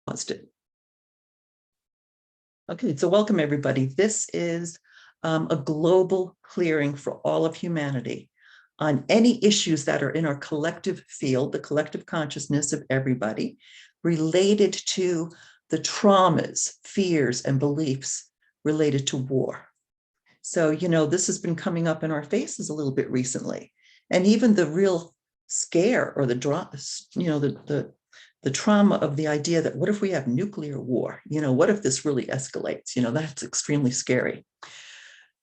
paused it. Okay, so welcome everybody. This is a global clearing for all of humanity on any issues that are in our collective field, the collective consciousness of everybody, related to the traumas, fears, and beliefs related to war. So, this has been coming up in our faces a little bit recently. And even the real scare or the trauma of the idea that what if we have nuclear war? What if this really escalates? That's extremely scary.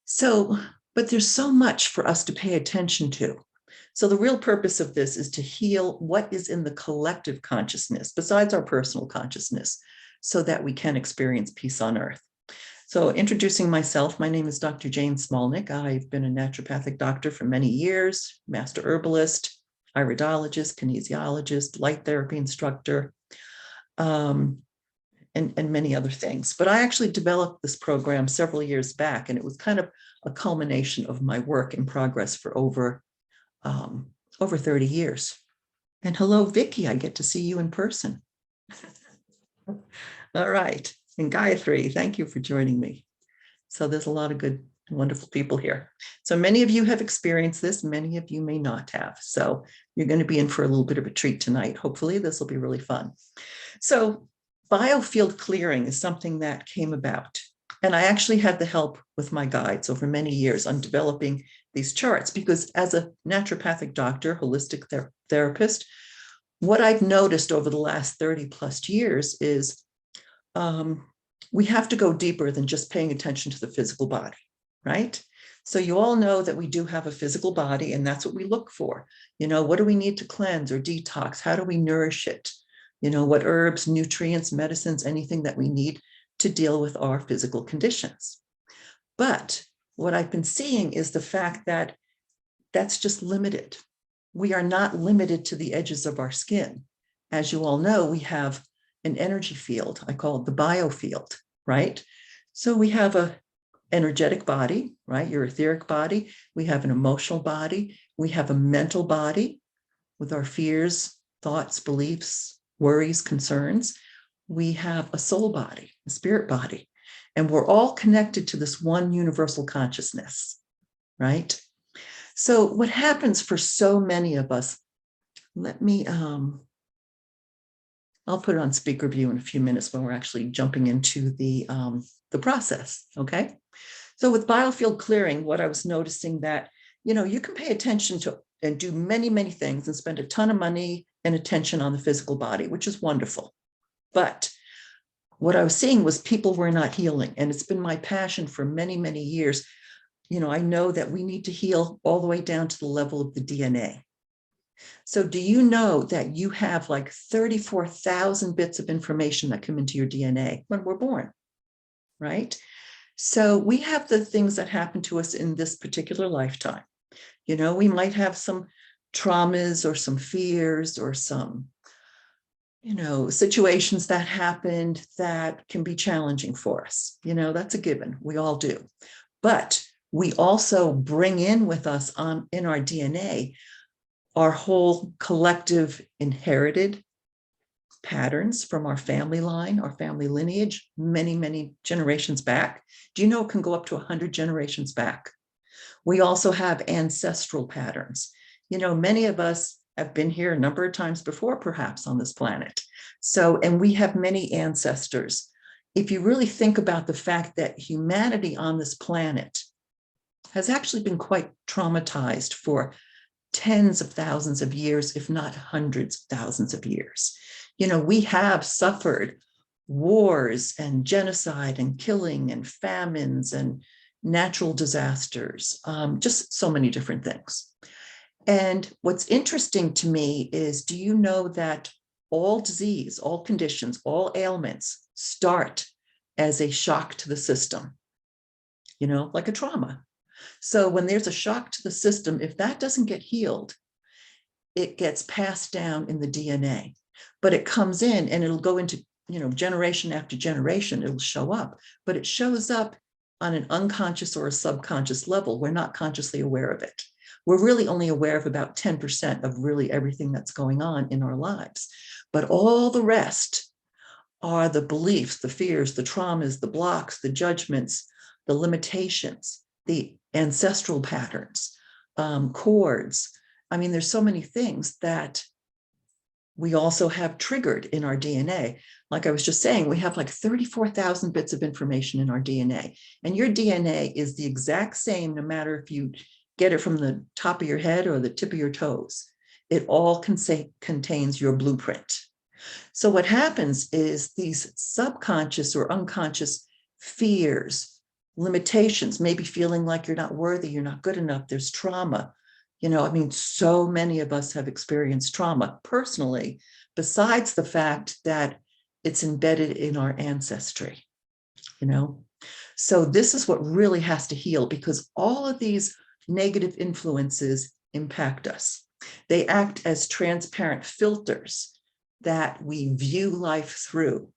So, but there's so much for us to pay attention to. So the real purpose of this is to heal what is in the collective consciousness, besides our personal consciousness, so that we can experience peace on earth. So introducing myself, my name is Dr. Jane Smolnik. I've been a naturopathic doctor for many years, master herbalist, iridologist, kinesiologist, light therapy instructor, and many other things. But I actually developed this program several years back, and it was kind of a culmination of my work in progress for over 30 years. And hello, Vicky, I get to see you in person. All right. And Gayatri, thank you for joining me. So there's a lot of good, wonderful people here. So many of you have experienced this, many of you may not have. So you're going to be in for a little bit of a treat tonight. Hopefully this will be really fun. So Biofield Clearing is something that came about. And I actually had the help with my guides over many years on developing these charts, because as a naturopathic doctor, holistic therapist, what I've noticed over the last 30 plus years is we have to go deeper than just paying attention to the physical body, right? So you all know that we do have a physical body, and that's what we look for. What do we need to cleanse or detox? How do we nourish it? What herbs, nutrients, medicines, anything that we need to deal with our physical conditions. But what I've been seeing is the fact that that's just limited. We are not limited to the edges of our skin. As you all know, we have an energy field. I call it the biofield, right? So we have an energetic body, right? Your etheric body. We have an emotional body. We have a mental body with our fears, thoughts, beliefs, worries, concerns. We have a soul body, a spirit body, and we're all connected to this one universal consciousness, right? So what happens for so many of us, let me, I'll put it on speaker view in a few minutes when we're actually jumping into the process, okay? So with Biofield Clearing, what I was noticing that, you can pay attention to and do many, many things and spend a ton of money and attention on the physical body, which is wonderful. But what I was seeing was people were not healing. And it's been my passion for many, many years. I know that we need to heal all the way down to the level of the DNA. So do you know that you have like 34,000 bits of information that come into your DNA when we're born, right? So we have the things that happen to us in this particular lifetime. We might have some traumas or some fears or some, situations that happened that can be challenging for us. That's a given. We all do. But we also bring in with us in our DNA our whole collective inherited patterns from our family line, our family lineage, many, many generations back. Do you know it can go up to 100 generations back? We also have ancestral patterns. Many of us have been here a number of times before, perhaps on this planet. So, and we have many ancestors. If you really think about the fact that humanity on this planet has actually been quite traumatized for tens of thousands of years, if not hundreds of thousands of years. We have suffered wars and genocide and killing and famines and natural disasters, just so many different things. And what's interesting to me is, do you know that all disease, all conditions, all ailments start as a shock to the system, like a trauma. So when there's a shock to the system, if that doesn't get healed, it gets passed down in the DNA, but it comes in and it'll go into, generation after generation, it'll show up, but it shows up on an unconscious or a subconscious level. We're not consciously aware of it. We're really only aware of about 10% of really everything that's going on in our lives, but all the rest are the beliefs, the fears, the traumas, the blocks, the judgments, the limitations, the ancestral patterns, cords. I mean, there's so many things that we also have triggered in our DNA. Like I was just saying, we have like 34,000 bits of information in our DNA. And your DNA is the exact same, no matter if you get it from the top of your head or the tip of your toes. It all contains your blueprint. So what happens is these subconscious or unconscious fears, limitations, maybe feeling like you're not worthy, you're not good enough, there's trauma. You know, I mean, so many of us have experienced trauma personally, besides the fact that it's embedded in our ancestry, you know. So this is what really has to heal, because all of these negative influences impact us. They act as transparent filters that we view life through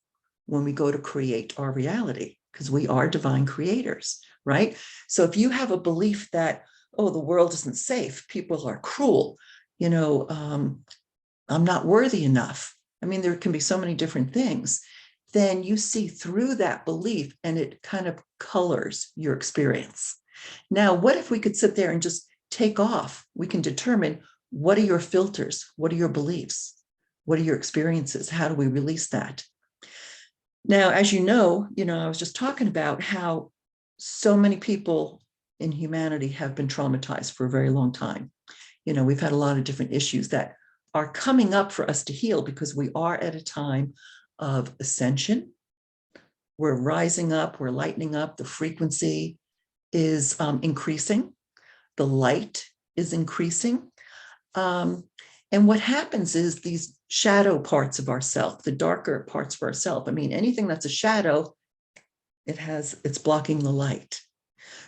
when we go to create our reality, because we are divine creators, right? So if you have a belief that, oh, the world isn't safe, people are cruel, you know, I'm not worthy enough. I mean, there can be so many different things. Then you see through that belief and it kind of colors your experience. Now, what if we could sit there and just take off? We can determine, what are your filters? What are your beliefs? What are your experiences? How do we release that? Now, as you know, I was just talking about how so many people in humanity have been traumatized for a very long time. We've had a lot of different issues that are coming up for us to heal, because we are at a time of ascension. We're rising up, we're lightening up, the frequency is increasing, the light is increasing. And what happens is these shadow parts of ourself, the darker parts of ourself, I mean, anything that's a shadow, it's blocking the light.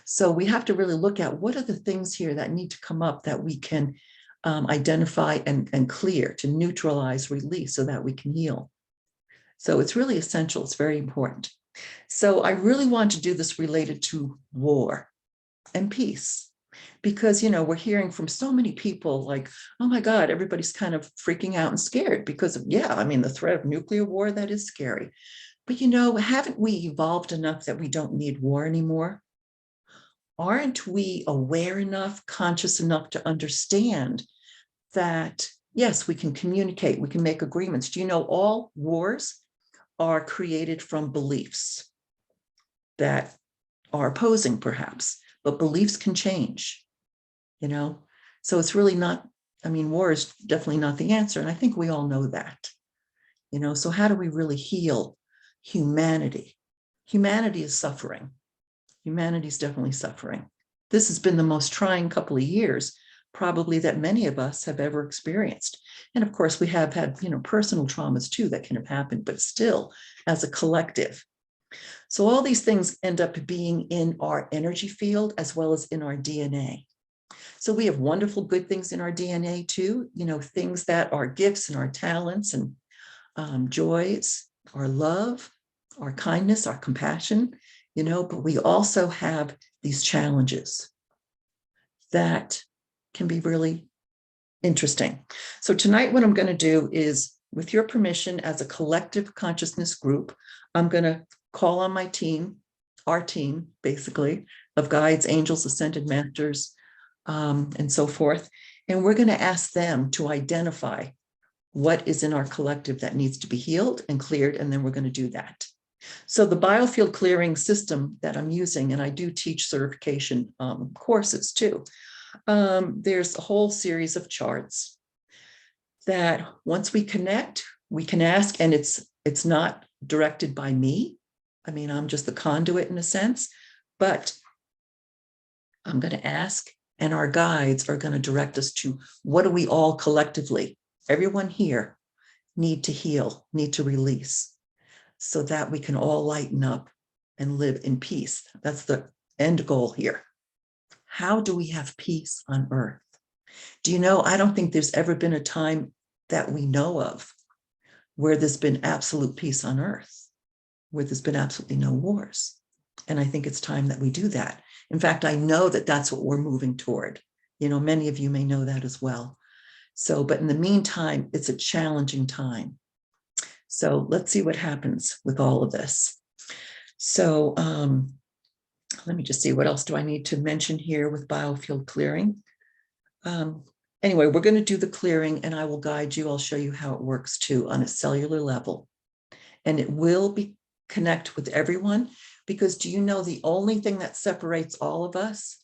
So we have to really look at, what are the things here that need to come up that we can identify and clear, to neutralize, release, so that we can heal. So it's really essential. It's very important. So I really want to do this related to war and peace, because, we're hearing from so many people like, oh my God, everybody's kind of freaking out and scared because of, the threat of nuclear war, that is scary. But, haven't we evolved enough that we don't need war anymore? Aren't we aware enough, conscious enough to understand that, yes, we can communicate, we can make agreements? Do you know all wars are created from beliefs that are opposing, perhaps, but beliefs can change, So it's really not, war is definitely not the answer. And I think we all know that, so how do we really heal humanity? Humanity is suffering. Humanity is definitely suffering. This has been the most trying couple of years, probably, that many of us have ever experienced. And of course, we have had, personal traumas too that can have happened, but still, as a collective. So all these things end up being in our energy field as well as in our DNA. So we have wonderful, good things in our DNA too, things that are gifts and our talents and joys, our love, our kindness, our compassion, but we also have these challenges that can be really interesting. So tonight, what I'm going to do is, with your permission, as a collective consciousness group, I'm going to call on my team, our team, basically, of guides, angels, ascended masters, and so forth. And we're going to ask them to identify what is in our collective that needs to be healed and cleared, and then we're going to do that. So the Biofield Clearing system that I'm using, and I do teach certification courses too, there's a whole series of charts that once we connect, we can ask, and it's not directed by me. I'm just the conduit in a sense, but I'm going to ask, and our guides are going to direct us to, what do we all collectively, everyone here, need to heal, need to release, so that we can all lighten up and live in peace. That's the end goal here. How do we have peace on earth? Do you know, I don't think there's ever been a time that we know of where there's been absolute peace on earth, where there's been absolutely no wars. And I think it's time that we do that. In fact, I know that that's what we're moving toward. Many of you may know that as well. So, but in the meantime, it's a challenging time. So let's see what happens with all of this. So let me just see, what else do I need to mention here with Biofield Clearing? Anyway, we're going to do the clearing and I will guide you. I'll show you how it works too on a cellular level. And it will connect with everyone, because do you know the only thing that separates all of us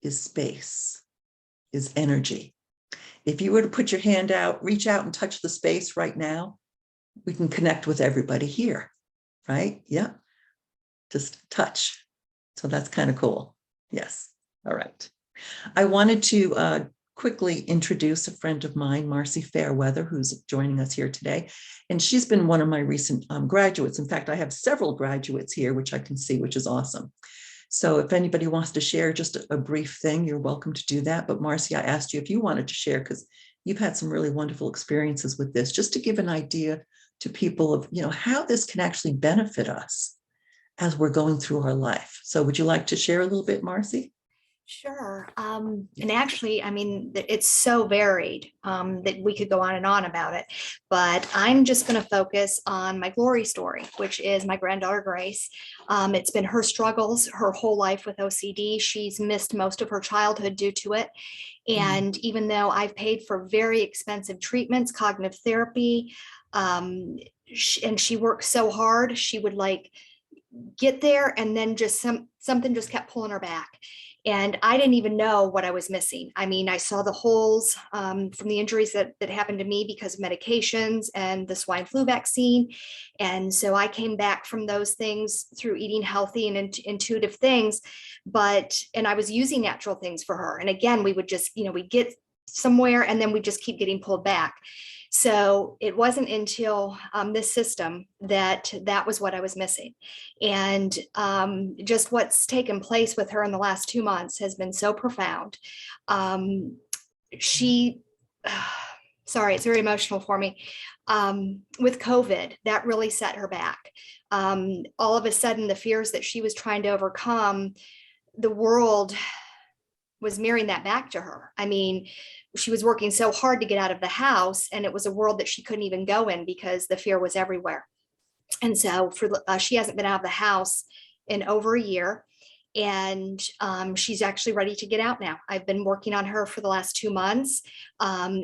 is space, is energy. If you were to put your hand out, reach out and touch the space right now, we can connect with everybody here, right? Yeah, just touch. So that's kind of cool. Yes. All right. I wanted to quickly introduce a friend of mine, Marcy Fairweather, who's joining us here today. And she's been one of my recent graduates. In fact, I have several graduates here, which I can see, which is awesome. So if anybody wants to share just a brief thing, you're welcome to do that. But Marcy, I asked you if you wanted to share, because you've had some really wonderful experiences with this, just to give an idea to people of, how this can actually benefit us as we're going through our life. So would you like to share a little bit, Marcy? Sure. And actually, I mean, it's so varied that we could go on and on about it, but I'm just going to focus on my glory story, which is my granddaughter, Grace. It's been her struggles her whole life with OCD. She's missed most of her childhood due to it. And even though I've paid for very expensive treatments, cognitive therapy, and she worked so hard, she would like get there and then just something just kept pulling her back. And I didn't even know what I was missing. I mean, I saw the holes from the injuries that happened to me because of medications and the swine flu vaccine. And so I came back from those things through eating healthy and intuitive things. And I was using natural things for her. And again, we would just, we get somewhere and then we just keep getting pulled back. So it wasn't until this system that was what I was missing. And just what's taken place with her in the last 2 months has been so profound. Sorry, it's very emotional for me. With COVID, that really set her back. All of a sudden, the fears that she was trying to overcome, the world was mirroring that back to her. I mean, she was working so hard to get out of the house, and it was a world that she couldn't even go in because the fear was everywhere. And so she hasn't been out of the house in over a year, and she's actually ready to get out now. I've been working on her for the last 2 months.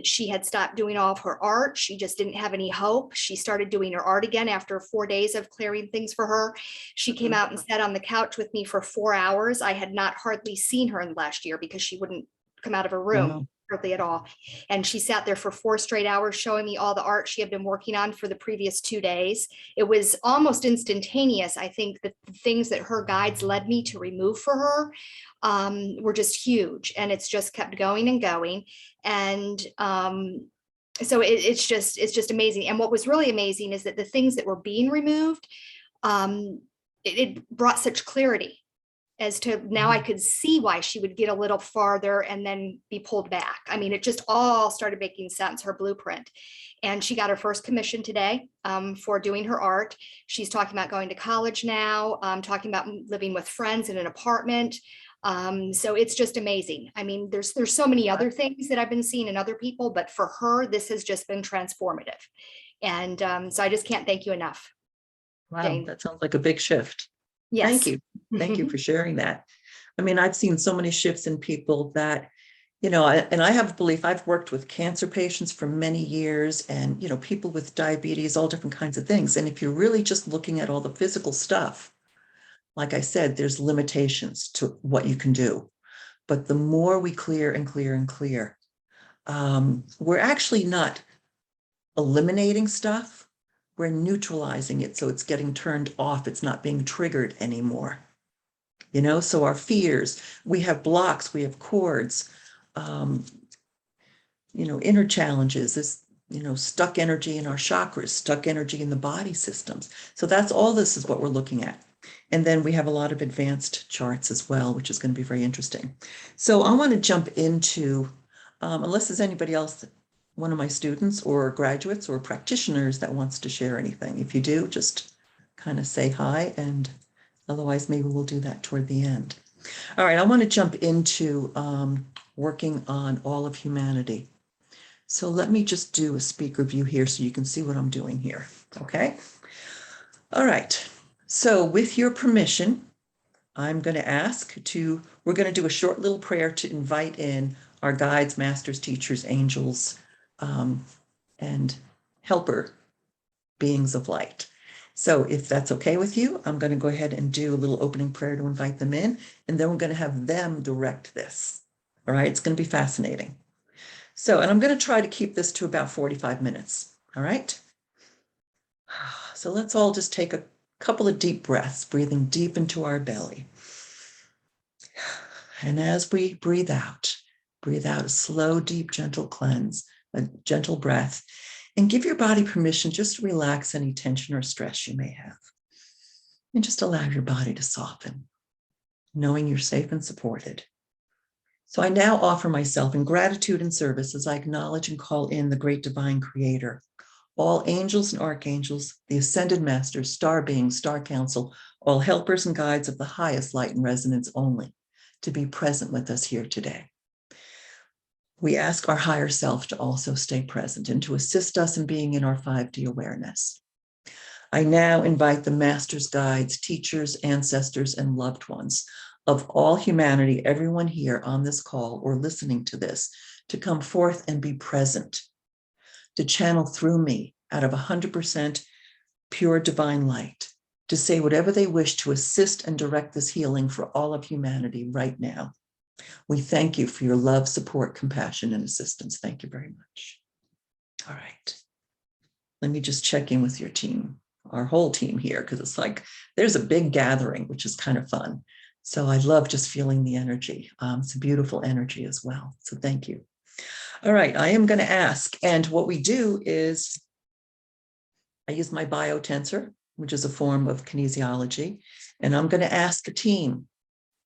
She had stopped doing all of her art. She just didn't have any hope. She started doing her art again after 4 days of clearing things for her. She came out and sat on the couch with me for 4 hours. I had not hardly seen her in the last year because she wouldn't come out of her room. Wow. Hardly at all. And she sat there for 4 straight hours showing me all the art she had been working on for the previous 2 days. It was almost instantaneous. I think that the things that her guides led me to remove for her were just huge, and it's just kept going and going. And so it's just amazing. And what was really amazing is that the things that were being removed, it brought such clarity as to now I could see why she would get a little farther and then be pulled back. I mean, it just all started making sense, her blueprint. And she got her first commission today for doing her art. She's talking about going to college now, talking about living with friends in an apartment. So it's just amazing. I mean, there's so many other things that I've been seeing in other people, but for her, this has just been transformative. And so I just can't thank you enough. Wow, Jane. that sounds like a big shift. Yes. Thank you. Thank you for sharing that. I mean, I've seen so many shifts in people that, and I have a belief. I've worked with cancer patients for many years, and, people with diabetes, all different kinds of things. And if you're really just looking at all the physical stuff, like I said, there's limitations to what you can do. But the more we clear and clear and clear, we're actually not eliminating stuff. We're neutralizing it, so it's getting turned off. It's not being triggered anymore. So our fears, we have blocks, we have cords, inner challenges, this, stuck energy in our chakras, stuck energy in the body systems. So that's all this is what we're looking at. And then we have a lot of advanced charts as well, which is going to be very interesting. So I want to jump into, unless there's anybody else, one of my students or graduates or practitioners that wants to share anything. If you do, just kind of say hi, and otherwise maybe we'll do that toward the end. All right, I want to jump into working on all of humanity. So let me just do a speaker view here so you can see what I'm doing here. Okay. All right. So with your permission, we're going to do a short little prayer to invite in our guides, masters, teachers, angels, and helper beings of light. So if that's okay with you, I'm going to go ahead and do a little opening prayer to invite them in, and then we're going to have them direct this. All right, it's going to be fascinating. So, and I'm going to try to keep this to about 45 minutes. All right. So let's all just take a couple of deep breaths, breathing deep into our belly. And as we breathe out a slow, deep, gentle cleanse, a gentle breath, and give your body permission just to relax any tension or stress you may have. And just allow your body to soften, knowing you're safe and supported. So I now offer myself in gratitude and service as I acknowledge and call in the great divine creator, all angels and archangels, the ascended masters, star beings, star council, all helpers and guides of the highest light and resonance only, to be present with us here today. We ask our higher self to also stay present and to assist us in being in our 5D awareness. I now invite the masters, guides, teachers, ancestors, and loved ones of all humanity, everyone here on this call or listening to this, to come forth and be present, to channel through me out of 100% pure divine light, to say whatever they wish to assist and direct this healing for all of humanity right now. We thank you for your love, support, compassion, and assistance. Thank you very much. All right. Let me just check in with your team, our whole team here, because it's like there's a big gathering, which is kind of fun. So I love just feeling the energy. It's a beautiful energy as well. So thank you. All right, I am going to ask. And what we do is I use my biotensor, which is a form of kinesiology. And I'm going to ask a team,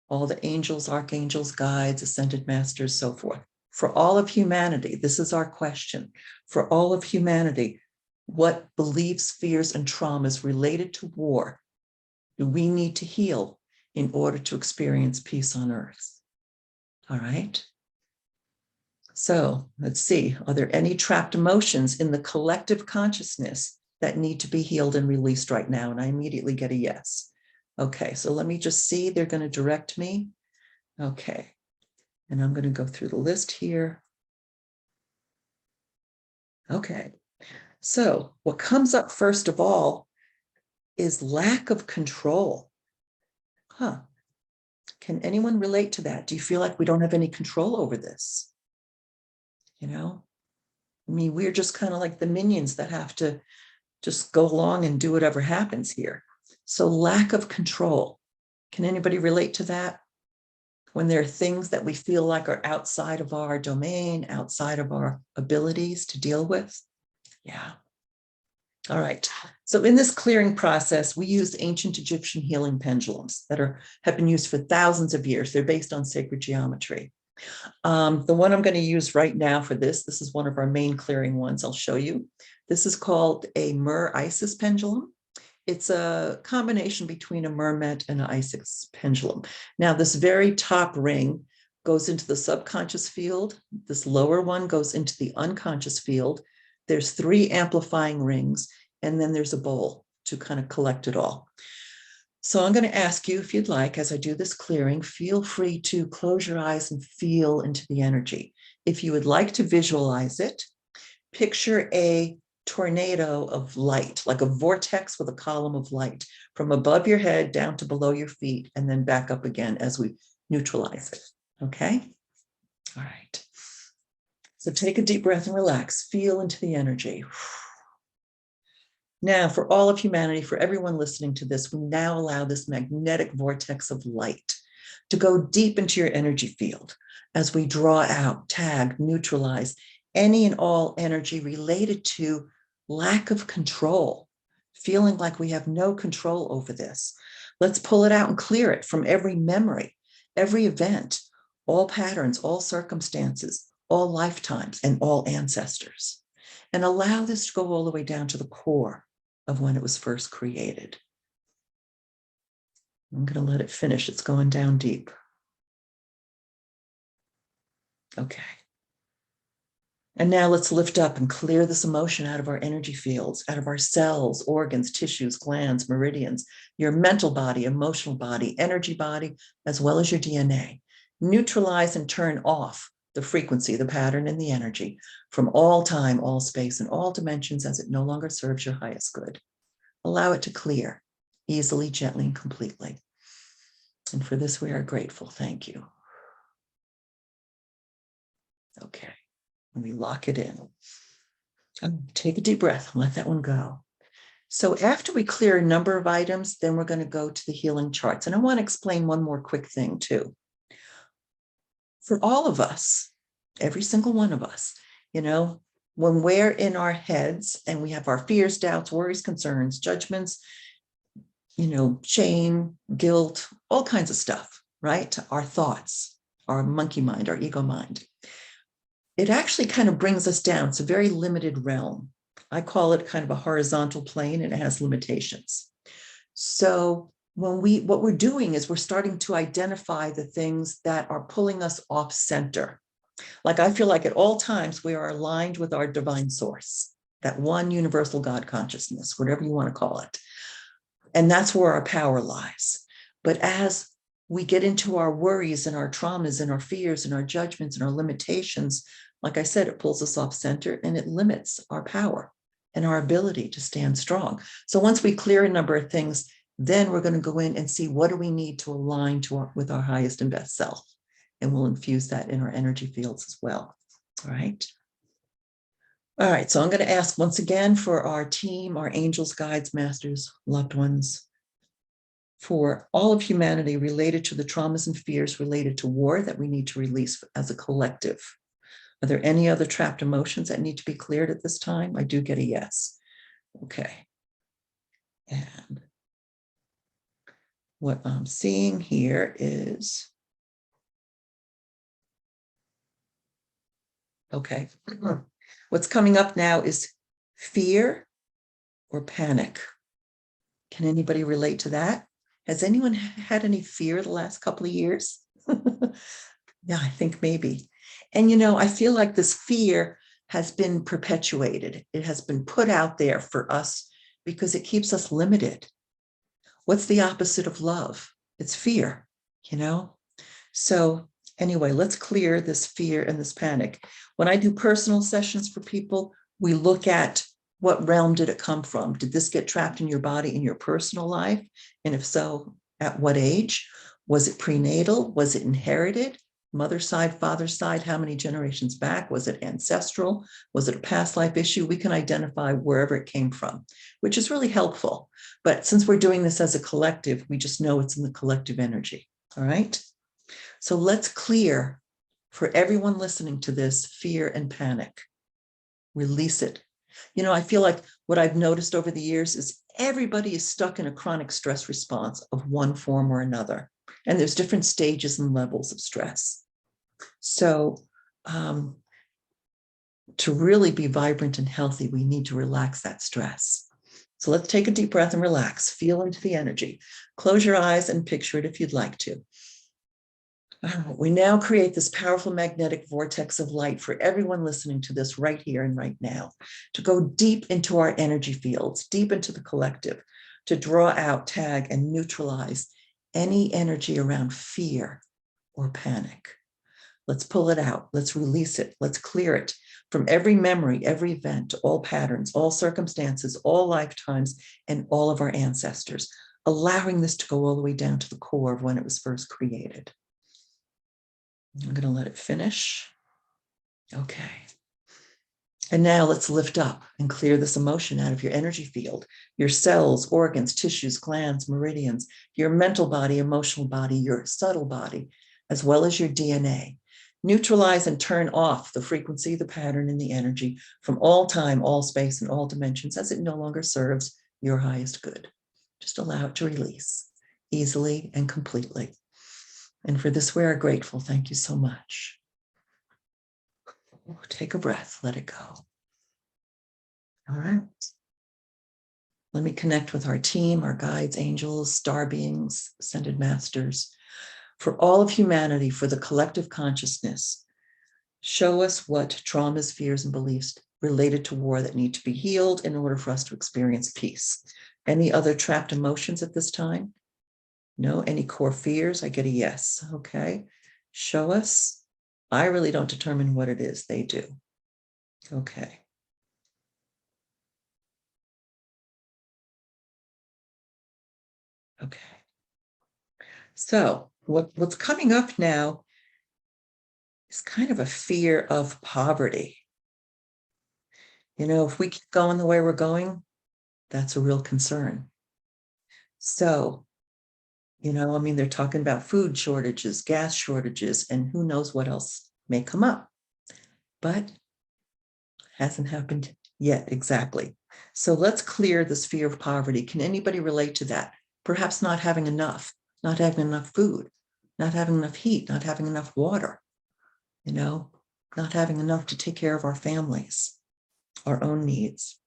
all the angels, archangels, guides, ascended masters, so forth. For all of humanity, this is our question. For all of humanity, what beliefs, fears, and traumas related to war do we need to heal in order to experience peace on earth? All right. So let's see. Are there any trapped emotions in the collective consciousness that need to be healed and released right now? And I immediately get a yes. Okay, so let me just see. They're going to direct me. Okay. And I'm going to go through the list here. Okay. So what comes up first of all is lack of control. Huh. Can anyone relate to that? Do you feel like we don't have any control over this? You know, I mean, we're just kind of like the minions that have to just go along and do whatever happens here. So lack of control. Can anybody relate to that? When there are things that we feel like are outside of our domain, outside of our abilities to deal with? Yeah. All right. So in this clearing process, we used ancient Egyptian healing pendulums that have been used for thousands of years. They're based on sacred geometry. The one I'm going to use right now for this is one of our main clearing ones. I'll show you. This is called a Mer-Isis pendulum. It's a combination between a Mermet and an Isis pendulum. Now, this very top ring goes into the subconscious field. This lower one goes into the unconscious field. There's 3 amplifying rings, and then there's a bowl to kind of collect it all. So I'm going to ask you, if you'd like, as I do this clearing, feel free to close your eyes and feel into the energy. If you would like to visualize it, picture a tornado of light, like a vortex with a column of light from above your head down to below your feet, and then back up again as we neutralize it. Okay? All right. So take a deep breath and relax. Feel into the energy. Now, for all of humanity, for everyone listening to this, we now allow this magnetic vortex of light to go deep into your energy field as we draw out, tag, neutralize any and all energy related to lack of control, feeling like we have no control over this. Let's pull it out and clear it from every memory, every event, all patterns, all circumstances, all lifetimes, and all ancestors. And allow this to go all the way down to the core of when it was first created. I'm going to let it finish. It's going down deep. Okay. And now let's lift up and clear this emotion out of our energy fields, out of our cells, organs, tissues, glands, meridians, your mental body, emotional body, energy body, as well as your DNA. Neutralize and turn off the frequency, the pattern, and the energy from all time, all space, and all dimensions as it no longer serves your highest good. Allow it to clear easily, gently, and completely. And for this, we are grateful. Thank you. Okay. And we lock it in. Take a deep breath and let that one go. So after we clear a number of items, then we're going to go to the healing charts. And I want to explain one more quick thing too. For all of us, every single one of us, when we're in our heads and we have our fears, doubts, worries, concerns, judgments, shame, guilt, all kinds of stuff, right? Our thoughts, our monkey mind, our ego mind. It actually kind of brings us down. It's a very limited realm. I call it kind of a horizontal plane, and it has limitations. So what we're doing is we're starting to identify the things that are pulling us off center. Like I feel like at all times we are aligned with our divine source, that one universal God consciousness, whatever you want to call it. And that's where our power lies. But as we get into our worries and our traumas and our fears and our judgments and our limitations, like I said, it pulls us off center and it limits our power and our ability to stand strong. So once we clear a number of things, then we're going to go in and see what do we need to align with our highest and best self. And we'll infuse that in our energy fields as well. All right. All right. So I'm going to ask once again for our team, our angels, guides, masters, loved ones, for all of humanity related to the traumas and fears related to war that we need to release as a collective. Are there any other trapped emotions that need to be cleared at this time? I do get a yes. Okay. And what I'm seeing here is, okay. What's coming up now is fear or panic. Can anybody relate to that? Has anyone had any fear the last couple of years? Yeah, I think maybe. And, I feel like this fear has been perpetuated. It has been put out there for us because it keeps us limited. What's the opposite of love? It's fear, So anyway, let's clear this fear and this panic. When I do personal sessions for people, we look at what realm did it come from? Did this get trapped in your body in your personal life? And if so, at what age? Was it prenatal? Was it inherited? Mother side, father side, how many generations back? Was it ancestral? Was it a past life issue? We can identify wherever it came from, which is really helpful. But since we're doing this as a collective, we just know it's in the collective energy. All right. So let's clear for everyone listening to this fear and panic. Release it. I feel like what I've noticed over the years is everybody is stuck in a chronic stress response of one form or another. And there's different stages and levels of stress. So to really be vibrant and healthy, we need to relax that stress. So let's take a deep breath and relax. Feel into the energy. Close your eyes and picture it if you'd like to. We now create this powerful magnetic vortex of light for everyone listening to this right here and right now, to go deep into our energy fields, deep into the collective, to draw out, tag, and neutralize any energy around fear or panic. Let's pull it out. Let's release it. Let's clear it from every memory, every event, all patterns, all circumstances, all lifetimes, and all of our ancestors, allowing this to go all the way down to the core of when it was first created. I'm going to let it finish. Okay. And now let's lift up and clear this emotion out of your energy field, your cells, organs, tissues, glands, meridians, your mental body, emotional body, your subtle body, as well as your DNA. Neutralize and turn off the frequency, the pattern, and the energy from all time, all space, and all dimensions as it no longer serves your highest good. Just allow it to release easily and completely. And for this, we are grateful. Thank you so much. Take a breath, let it go. All right. Let me connect with our team, our guides, angels, star beings, ascended masters, for all of humanity, for the collective consciousness, Show us what traumas, fears, and beliefs related to war that need to be healed in order for us to experience peace. Any other trapped emotions at this time? No. Any core fears? I get a yes. Okay. Show us. I really don't determine what it is. They do. Okay. Okay. So what's coming up now is kind of a fear of poverty. You know, if we keep going the way we're going, that's a real concern. So, you know, I mean, they're talking about food shortages, gas shortages, and who knows what else may come up, but hasn't happened yet exactly. So let's clear this fear of poverty. Can anybody relate to that? Perhaps not having enough, not having enough food, not having enough heat, not having enough water, you know, not having enough to take care of our families, our own needs.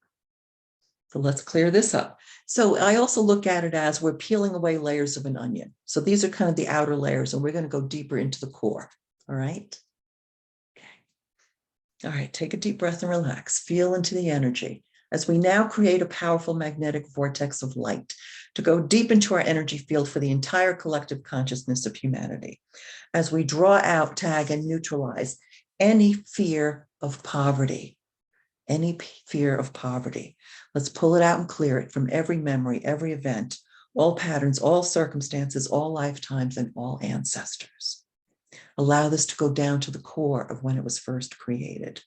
So let's clear this up. So I also look at it as we're peeling away layers of an onion. So these are kind of the outer layers, and we're going to go deeper into the core. All right. Okay. All right. Take a deep breath and relax. Feel into the energy as we now create a powerful magnetic vortex of light to go deep into our energy field for the entire collective consciousness of humanity. As we draw out, tag, and neutralize any fear of poverty. Any fear of poverty. Let's pull it out and clear it from every memory, every event, all patterns, all circumstances, all lifetimes, and all ancestors. Allow this to go down to the core of when it was first created.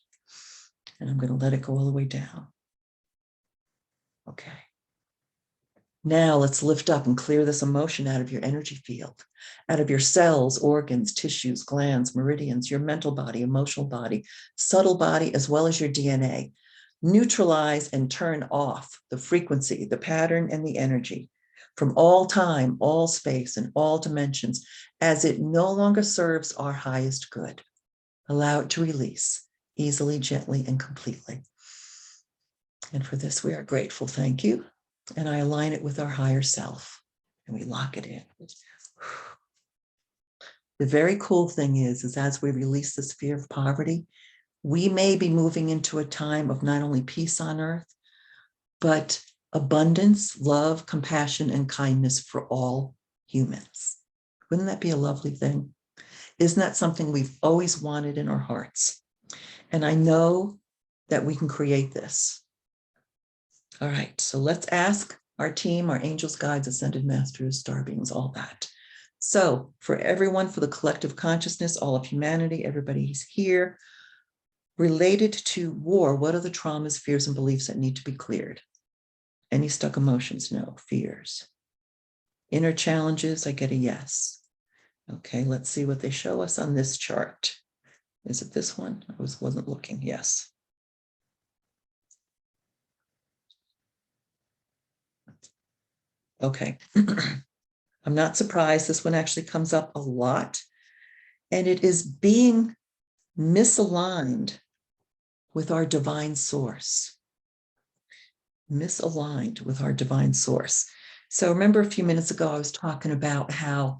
And I'm going to let it go all the way down. Okay. Now let's lift up and clear this emotion out of your energy field, out of your cells, organs, tissues, glands, meridians, your mental body, emotional body, subtle body, as well as your DNA. Neutralize and turn off the frequency, the pattern, and the energy from all time, all space, and all dimensions, as it no longer serves our highest good. Allow it to release easily, gently, and completely. And for this, we are grateful. Thank you. And I align it with our higher self, and we lock it in. The very cool thing is as we release this fear of poverty, we may be moving into a time of not only peace on earth, but abundance, love, compassion, and kindness for all humans. Wouldn't that be a lovely thing? Isn't that something we've always wanted in our hearts? And I know that we can create this. All right, so let's ask our team, our angels, guides, ascended masters, star beings, all that. So for everyone, for the collective consciousness, all of humanity, everybody's here, related to war, what are the traumas, fears, and beliefs that need to be cleared? Any stuck emotions? No. Fears. Inner challenges? I get a yes. Okay, let's see what they show us on this chart. Is it this one? I wasn't looking. Yes. Okay. I'm not surprised. This one actually comes up a lot. And it is being misaligned with our divine source. Misaligned with our divine source. So remember a few minutes ago, I was talking about how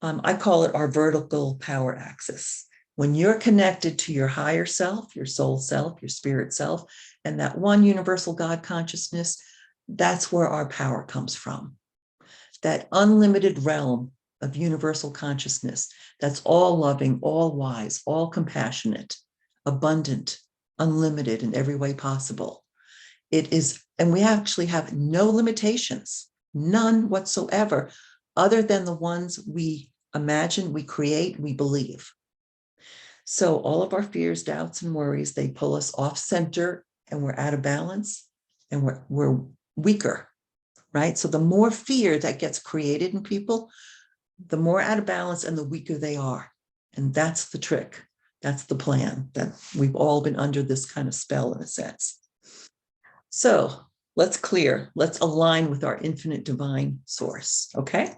I call it our vertical power axis. When you're connected to your higher self, your soul self, your spirit self, and that one universal God consciousness, that's where our power comes from. That unlimited realm of universal consciousness that's all loving, all wise, all compassionate, abundant, unlimited in every way possible. It is, and we actually have no limitations, none whatsoever, other than the ones we imagine, we create, we believe. So all of our fears, doubts, and worries, they pull us off center, and we're out of balance, and we're weaker, right? So the more fear that gets created in people, the more out of balance and the weaker they are. And that's the trick. That's the plan, that we've all been under this kind of spell in a sense. So let's clear, let's align with our infinite divine source, okay?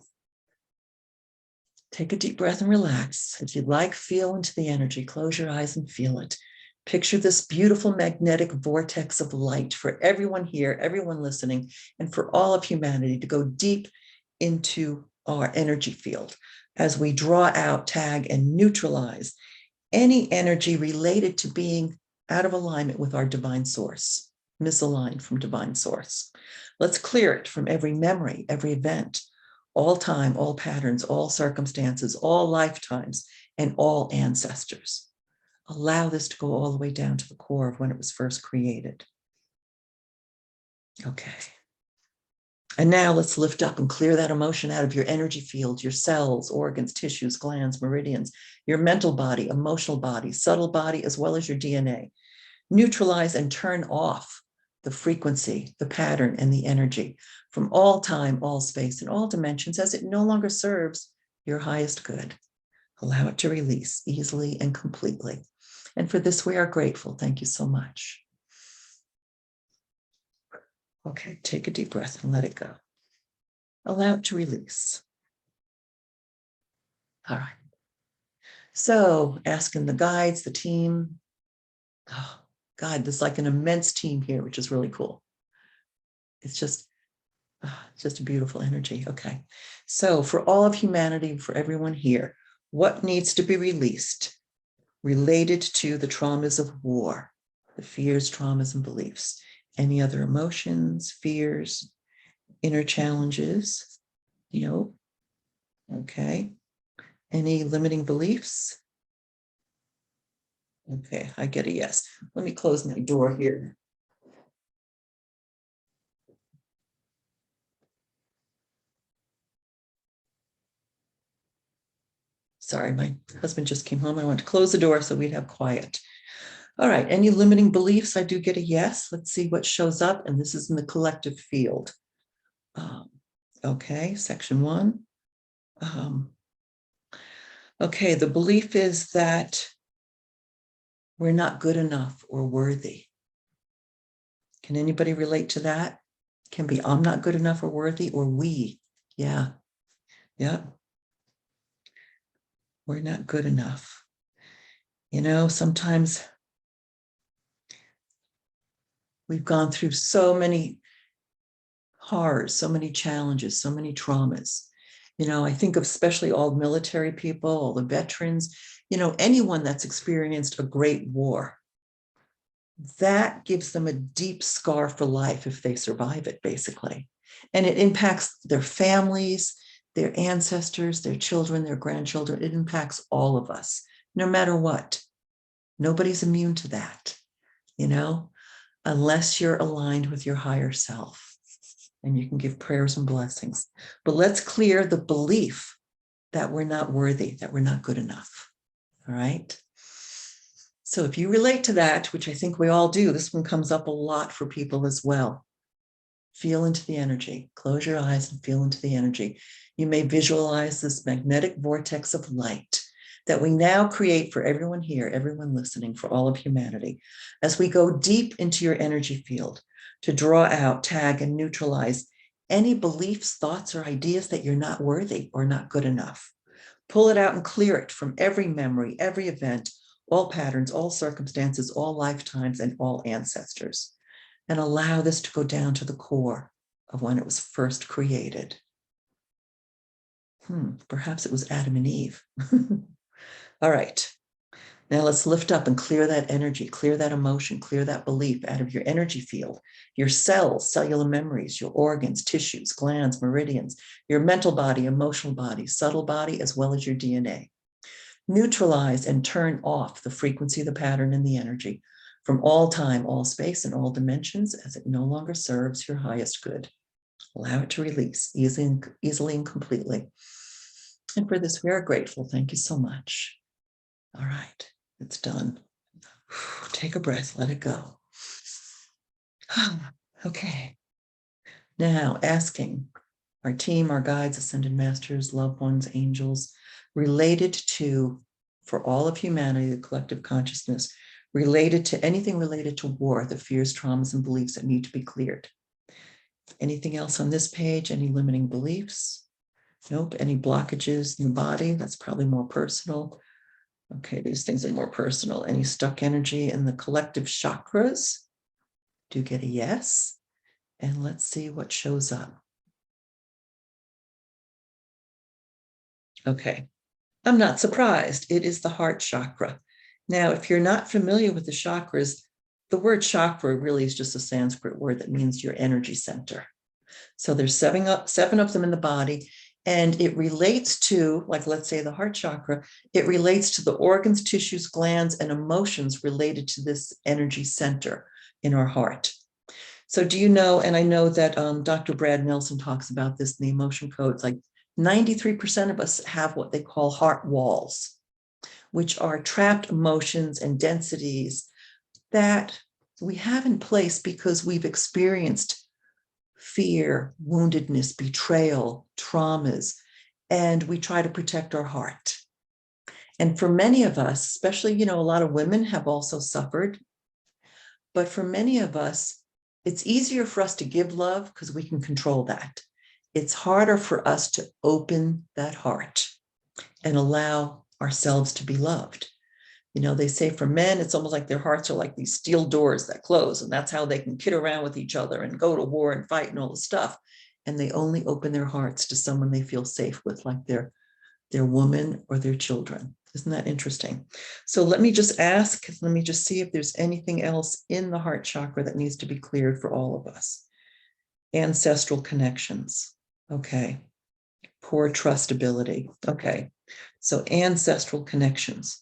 Take a deep breath and relax. If you'd like, feel into the energy. Close your eyes and feel it. Picture this beautiful magnetic vortex of light for everyone here, everyone listening, and for all of humanity to go deep into our energy field as we draw out, tag, and neutralize any energy related to being out of alignment with our divine source, misaligned from divine source. Let's clear it from every memory, every event, all time, all patterns, all circumstances, all lifetimes, and all ancestors. Allow this to go all the way down to the core of when it was first created. Okay. And now let's lift up and clear that emotion out of your energy field, your cells, organs, tissues, glands, meridians, your mental body, emotional body, subtle body, as well as your DNA. Neutralize and turn off the frequency, the pattern, and the energy from all time, all space, and all dimensions as it no longer serves your highest good. Allow it to release easily and completely. And for this, we are grateful. Thank you so much. Okay, take a deep breath and let it go. Allow it to release. All right. So asking the guides, the team. Oh, God, there's like an immense team here, which is really cool. It's just a beautiful energy. Okay. So for all of humanity, for everyone here, what needs to be released related to the traumas of war, the fears, traumas, and beliefs? Any other emotions, fears, inner challenges? Okay. Any limiting beliefs? Okay, I get a yes. Let me close my door here. Sorry, my husband just came home. I want to close the door so we'd have quiet. All right, any limiting beliefs? I do get a yes. Let's see what shows up. And this is in the collective field. Okay, section 1. Okay, the belief is that we're not good enough or worthy. Can anybody relate to that? Can be I'm not good enough or worthy, or we. Yeah. We're not good enough. Sometimes we've gone through so many horrors, so many challenges, so many traumas. I think of especially all military people, all the veterans, anyone that's experienced a great war. That gives them a deep scar for life if they survive it, basically. And it impacts their families, their ancestors, their children, their grandchildren. It impacts all of us, no matter what. Nobody's immune to that, unless you're aligned with your higher self. And you can give prayers and blessings. But let's clear the belief that we're not worthy, that we're not good enough. All right. So if you relate to that, which I think we all do, this one comes up a lot for people as well. Feel into the energy. Close your eyes and feel into the energy. You may visualize this magnetic vortex of light that we now create for everyone here, everyone listening, for all of humanity, as we go deep into your energy field to draw out, tag, and neutralize any beliefs, thoughts, or ideas that you're not worthy or not good enough. Pull it out and clear it from every memory, every event, all patterns, all circumstances, all lifetimes, and all ancestors. And allow this to go down to the core of when it was first created. Perhaps it was Adam and Eve. All right. Now let's lift up and clear that energy, clear that emotion, clear that belief out of your energy field, your cells, cellular memories, your organs, tissues, glands, meridians, your mental body, emotional body, subtle body, as well as your DNA. Neutralize and turn off the frequency, the pattern, and the energy from all time, all space, and all dimensions as it no longer serves your highest good. Allow it to release easily and completely. And for this, we are grateful. Thank you so much. All right. It's done. Take a breath, let it go. Okay. Now asking our team, our guides, ascended masters, loved ones, angels, related to, for all of humanity, the collective consciousness, related to anything related to war, the fears, traumas, and beliefs that need to be cleared. Anything else on this page? Any limiting beliefs? Nope. Any blockages in the body? That's probably more personal. Okay, these things are more personal. Any stuck energy in the collective chakras? Do get a yes. And let's see what shows up. Okay, I'm not surprised. It is the heart chakra. Now, if you're not familiar with the chakras, the word chakra really is just a Sanskrit word that means your energy center. So there's seven of them in the body, and it relates to, like, let's say the heart chakra, it relates to the organs, tissues, glands, and emotions related to this energy center in our heart. So do you know, and I know that Dr. Brad Nelson talks about this in the emotion codes, like 93% of us have what they call heart walls, which are trapped emotions and densities that we have in place because we've experienced fear, woundedness, betrayal, traumas, and we try to protect our heart. And for many of us, especially, a lot of women have also suffered, but for many of us, it's easier for us to give love because we can control that. It's harder for us to open that heart and allow ourselves to be loved. They say for men, it's almost like their hearts are like these steel doors that close, and that's how they can kid around with each other and go to war and fight and all this stuff. And they only open their hearts to someone they feel safe with, like their woman or their children. Isn't that interesting? So let me just see if there's anything else in the heart chakra that needs to be cleared for all of us. Ancestral connections. Okay. Poor trustability. Okay. So ancestral connections.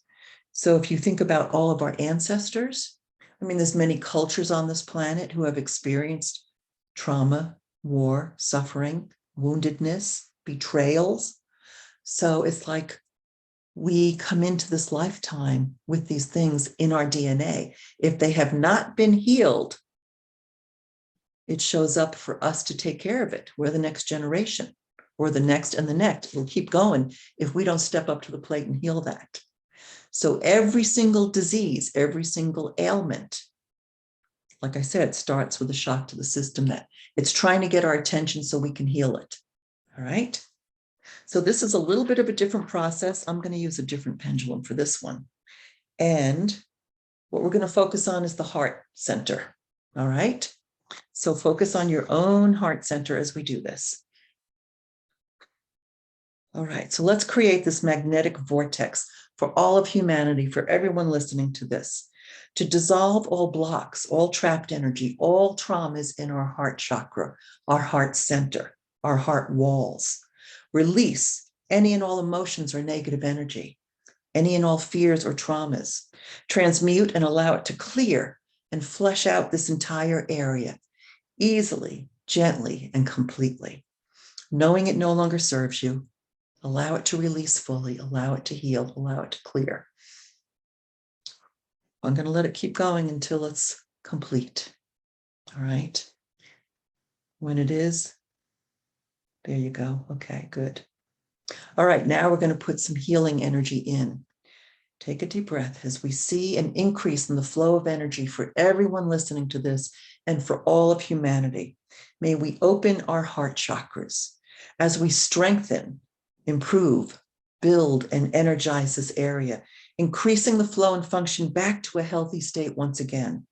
So if you think about all of our ancestors, there's many cultures on this planet who have experienced trauma, war, suffering, woundedness, betrayals. So it's like we come into this lifetime with these things in our DNA. If they have not been healed, it shows up for us to take care of it. We're the next generation, or the next and the next. We'll keep going if we don't step up to the plate and heal that. So every single disease, every single ailment, like I said, starts with a shock to the system that it's trying to get our attention so we can heal it. All right. So this is a little bit of a different process. I'm going to use a different pendulum for this one. And what we're going to focus on is the heart center. All right. So focus on your own heart center as we do this. All right. So let's create this magnetic vortex for all of humanity, for everyone listening to this, to dissolve all blocks, all trapped energy, all traumas in our heart chakra, our heart center, our heart walls. Release any and all emotions or negative energy, any and all fears or traumas. Transmute and allow it to clear and flush out this entire area easily, gently, and completely. Knowing it no longer serves you, allow it to release fully, allow it to heal, allow it to clear. I'm going to let it keep going until it's complete. All right. When it is, there you go. Okay, good. All right, now we're going to put some healing energy in. Take a deep breath as we see an increase in the flow of energy for everyone listening to this and for all of humanity. May we open our heart chakras as we strengthen, improve, build, and energize this area, increasing the flow and function back to a healthy state once again.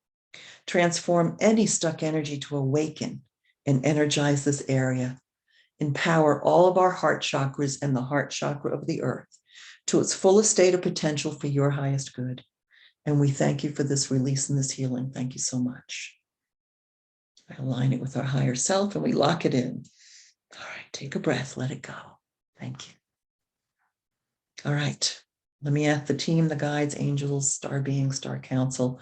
Transform any stuck energy to awaken and energize this area. Empower all of our heart chakras and the heart chakra of the earth to its fullest state of potential for your highest good. And we thank you for this release and this healing. Thank you so much. I align it with our higher self and we lock it in. All right, take a breath, let it go. Thank you. All right, let me ask the team, the guides, angels, star beings, star council,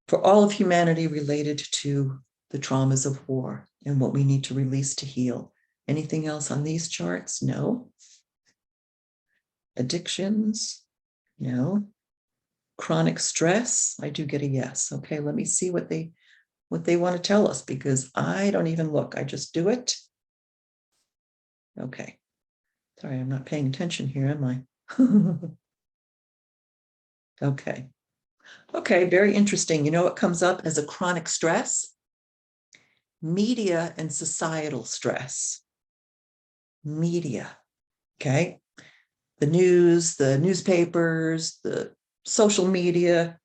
for all of humanity related to the traumas of war and what we need to release to heal. Anything else on these charts? No. Addictions? No. Chronic stress? I do get a yes. Okay, let me see what they want to tell us, because I don't even look. I just do it. Okay. Sorry, I'm not paying attention here, am I? Okay. Okay, very interesting. You know what comes up as a chronic stress? Media and societal stress. Media, okay? The news, the newspapers, the social media,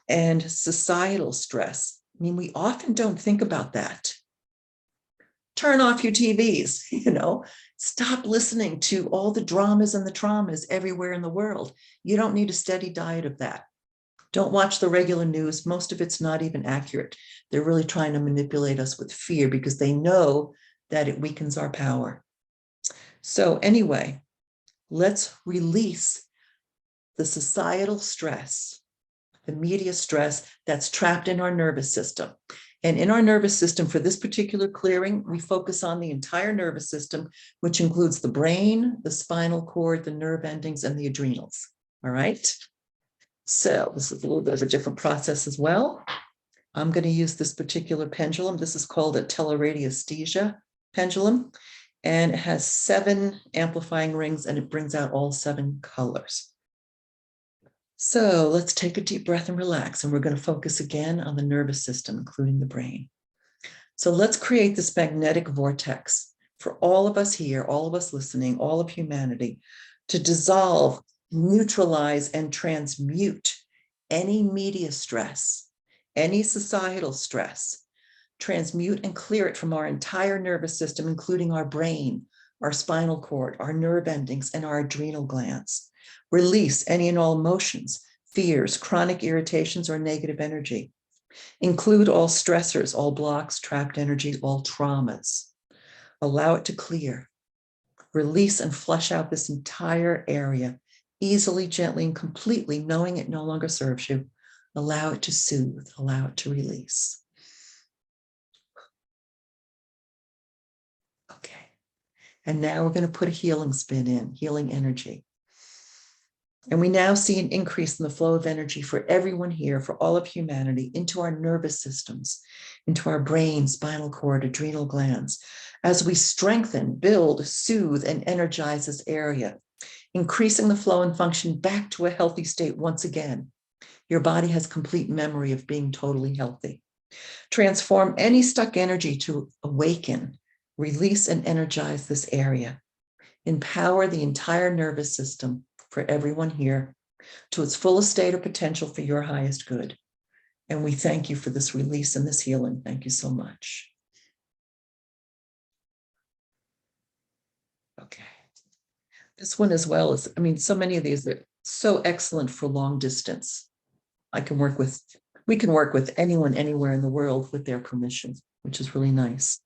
and societal stress. We often don't think about that. Turn off your TVs, stop listening to all the dramas and the traumas everywhere in the world. You don't need a steady diet of that. Don't watch the regular news. Most of it's not even accurate. They're really trying to manipulate us with fear because they know that it weakens our power. So anyway, let's release the societal stress, the media stress that's trapped in our nervous system. And in our nervous system, for this particular clearing, we focus on the entire nervous system, which includes the brain, the spinal cord, the nerve endings, and the adrenals. All right. So this is a little bit of a different process as well. I'm going to use this particular pendulum. This is called a teleradiesthesia pendulum, and it has 7 amplifying rings, and it brings out all 7 colors. So let's take a deep breath and relax, and we're going to focus again on the nervous system, including the brain. So let's create this magnetic vortex for all of us here, all of us listening, all of humanity, to dissolve, neutralize, and transmute any media stress, any societal stress, transmute and clear it from our entire nervous system, including our brain, our spinal cord, our nerve endings, and our adrenal glands. Release any and all emotions, fears, chronic irritations, or negative energy. Include all stressors, all blocks, trapped energy, all traumas. Allow it to clear. Release and flush out this entire area, easily, gently, and completely, knowing it no longer serves you. Allow it to soothe, allow it to release. Okay. And now we're going to put a healing spin in, healing energy. And we now see an increase in the flow of energy for everyone here, for all of humanity, into our nervous systems, into our brain, spinal cord, adrenal glands, as we strengthen, build, soothe, and energize this area, increasing the flow and function back to a healthy state once again. Your body has complete memory of being totally healthy. Transform any stuck energy to awaken, release, and energize this area. Empower the entire nervous system for everyone here to its fullest state of potential for your highest good. And we thank you for this release and this healing. Thank you so much. Okay. This one as well is, I mean, so many of these are so excellent for long distance. We can work with anyone, anywhere in the world with their permission, which is really nice.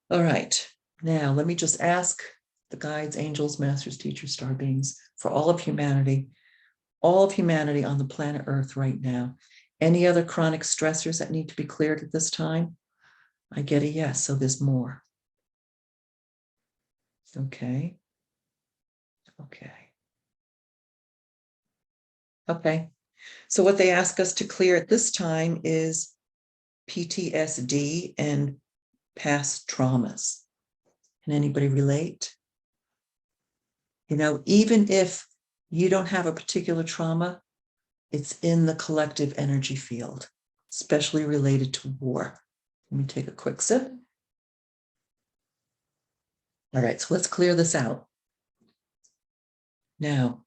All right. Now, let me just ask the guides, angels, masters, teachers, star beings, for all of humanity on the planet Earth right now. Any other chronic stressors that need to be cleared at this time? I get a yes, so there's more. Okay. So what they ask us to clear at this time is PTSD and past traumas. Can anybody relate? You know, even if you don't have a particular trauma, it's in the collective energy field, especially related to war. Let me take a quick sip. All right, so let's clear this out. Now,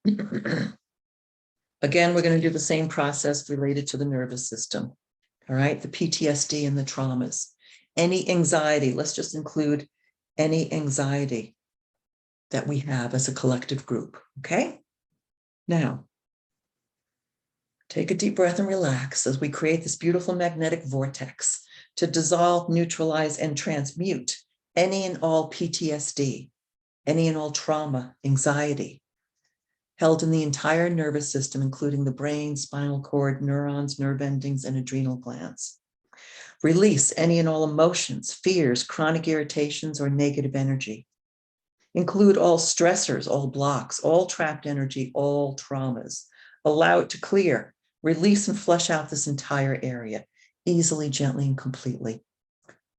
again, we're going to do the same process related to the nervous system. All right, the PTSD and the traumas. Any anxiety, let's just include any anxiety that we have as a collective group, okay? Now, take a deep breath and relax as we create this beautiful magnetic vortex to dissolve, neutralize, and transmute any and all PTSD, any and all trauma, anxiety, held in the entire nervous system, including the brain, spinal cord, neurons, nerve endings, and adrenal glands. Release any and all emotions, fears, chronic irritations, or negative energy. Include all stressors, all blocks, all trapped energy, all traumas. Allow it to clear, release, and flush out this entire area, easily, gently, and completely.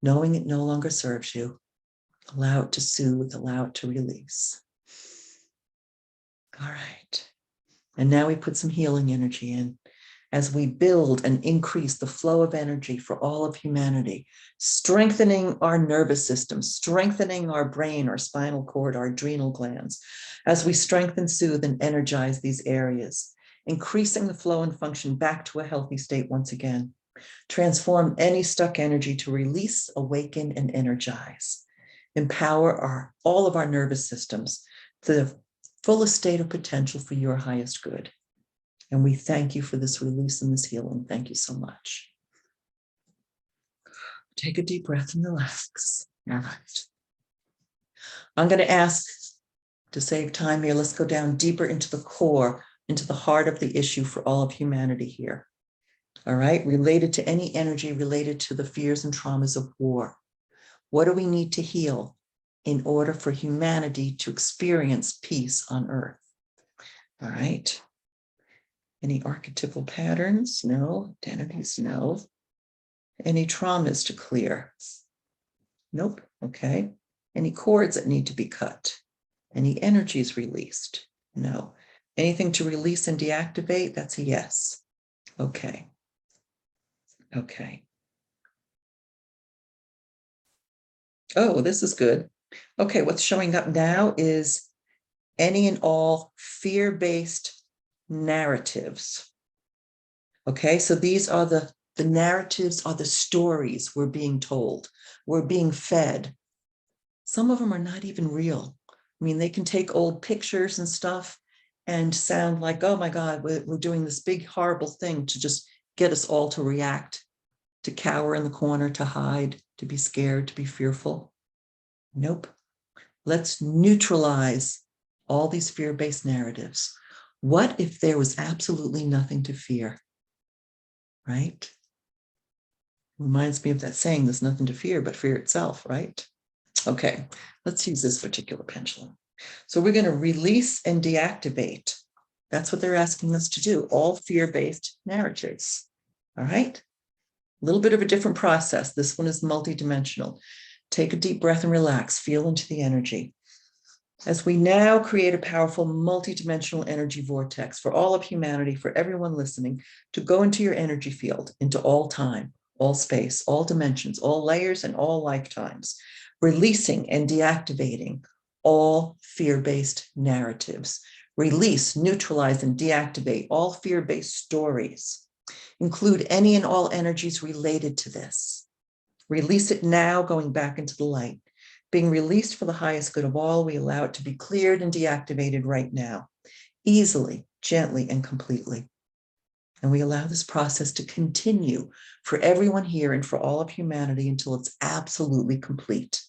Knowing it no longer serves you, allow it to soothe, allow it to release. All right. And now we put some healing energy in as we build and increase the flow of energy for all of humanity, strengthening our nervous system, strengthening our brain, our spinal cord, our adrenal glands, as we strengthen, soothe, and energize these areas, increasing the flow and function back to a healthy state once again. Transform any stuck energy to release, awaken, and energize. Empower all of our nervous systems to the fullest state of potential for your highest good. And we thank you for this release and this healing. Thank you so much. Take a deep breath and relax. All right. I'm going to ask, to save time here, let's go down deeper into the core, into the heart of the issue for all of humanity here. All right, related to any energy related to the fears and traumas of war. What do we need to heal in order for humanity to experience peace on earth? All right. Any archetypal patterns? No. Identities? No. Any traumas to clear? Nope. Okay. Any cords that need to be cut? Any energies released? No. Anything to release and deactivate? That's a yes. Okay. Okay. Oh, this is good. Okay, what's showing up now is any and all fear-based narratives. Okay, so these are the narratives, are the stories we're being told, we're being fed. Some of them are not even real. I mean, they can take old pictures and stuff and sound like, oh my God, we're doing this big, horrible thing to just get us all to react, to cower in the corner, to hide, to be scared, to be fearful. Nope. Let's neutralize all these fear-based narratives. What if there was absolutely nothing to fear? Right? Reminds me of that saying, there's nothing to fear but fear itself, right? Okay, let's use this particular pendulum. So we're going to release and deactivate. That's what they're asking us to do, all fear-based narratives. All right? A little bit of a different process. This one is multidimensional. Take a deep breath and relax. Feel into the energy. As we now create a powerful multidimensional energy vortex for all of humanity, for everyone listening, to go into your energy field, into all time, all space, all dimensions, all layers, and all lifetimes, releasing and deactivating all fear-based narratives. Release, neutralize, and deactivate all fear-based stories. Include any and all energies related to this. Release it now, going back into the light. Being released for the highest good of all, we allow it to be cleared and deactivated right now, easily, gently, and completely. And we allow this process to continue for everyone here and for all of humanity until it's absolutely complete.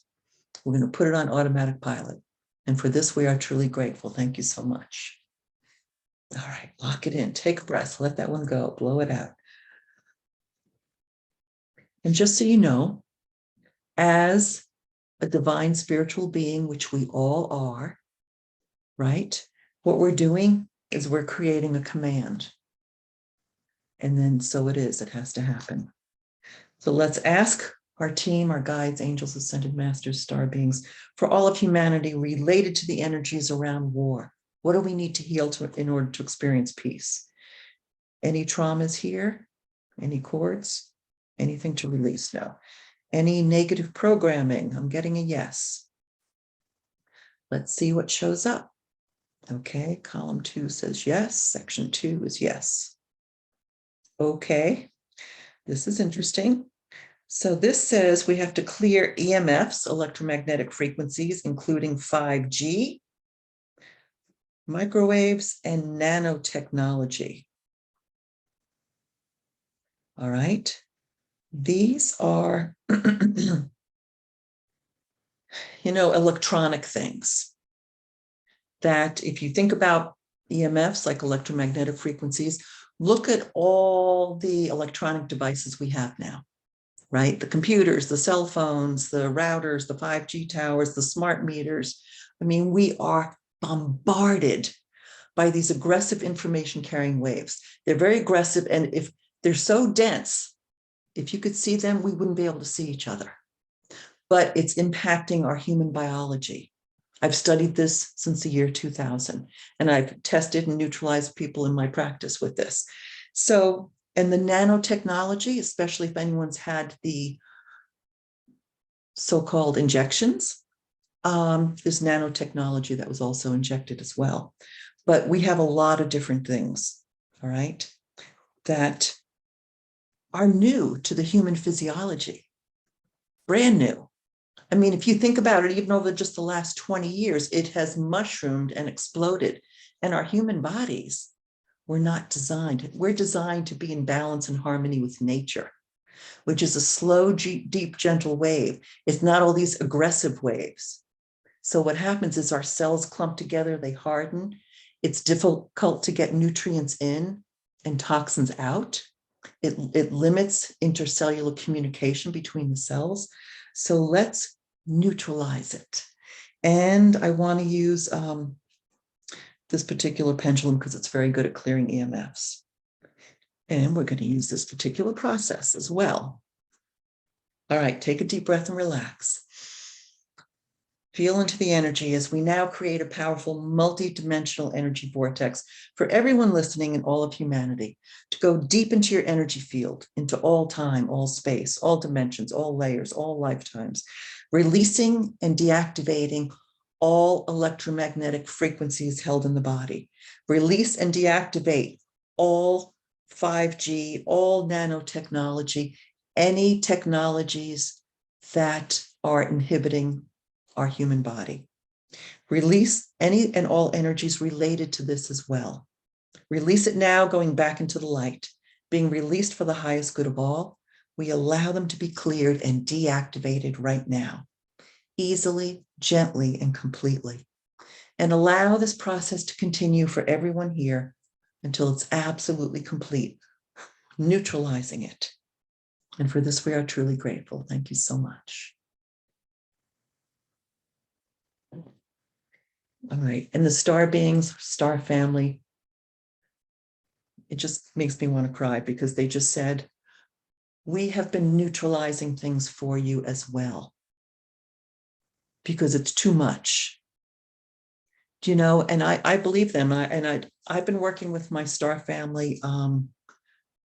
We're going to put it on automatic pilot. And for this, we are truly grateful. Thank you so much. All right, lock it in. Take a breath. Let that one go. Blow it out. And just so you know, as a divine spiritual being, which we all are, right? What we're doing is we're creating a command. And then so it is, it has to happen. So let's ask our team, our guides, angels, ascended masters, star beings, for all of humanity related to the energies around war. What do we need to heal in order to experience peace? Any traumas here? Any cords? Anything to release? No. Any negative programming? I'm getting a yes. Let's see what shows up. Okay, column 2 says yes. Section 2 is yes. Okay, this is interesting. So this says we have to clear EMFs, electromagnetic frequencies, including 5G, microwaves, and nanotechnology. All right. These are, electronic things that if you think about EMFs, like electromagnetic frequencies, look at all the electronic devices we have now, right? The computers, the cell phones, the routers, the 5G towers, the smart meters. I mean, we are bombarded by these aggressive information carrying waves. They're very aggressive. And if they're so dense, if you could see them, we wouldn't be able to see each other. But it's impacting our human biology. I've studied this since the year 2000, and I've tested and neutralized people in my practice with this. So, and the nanotechnology, especially if anyone's had the so-called injections, there's nanotechnology that was also injected as well. But we have a lot of different things, all right, that are new to the human physiology, brand new. I mean, if you think about it, even over just the last 20 years, it has mushroomed and exploded. And our human bodies, We're not designed. We're designed to be in balance and harmony with nature, which is a slow, deep, gentle wave. It's not all these aggressive waves. So what happens is our cells clump together, they harden. It's difficult to get nutrients in and toxins out. It limits intercellular communication between the cells. So let's neutralize it. And I want to use this particular pendulum because it's very good at clearing EMFs. And we're going to use this particular process as well. All right, take a deep breath and relax. Feel into the energy as we now create a powerful multi-dimensional energy vortex for everyone listening and all of humanity to go deep into your energy field, into all time, all space, all dimensions, all layers, all lifetimes, releasing and deactivating all electromagnetic frequencies held in the body. Release and deactivate all 5G, all nanotechnology, any technologies that are inhibiting our human body. Release any and all energies related to this as well. Release it now, going back into the light, being released for the highest good of all. We allow them to be cleared and deactivated right now, easily, gently, and completely. And allow this process to continue for everyone here until it's absolutely complete, neutralizing it. And for this, we are truly grateful. Thank you so much. All right, and the star beings, star family, it just makes me want to cry because they just said, we have been neutralizing things for you as well, because it's too much. Do you know, and I believe them. I've been working with my star family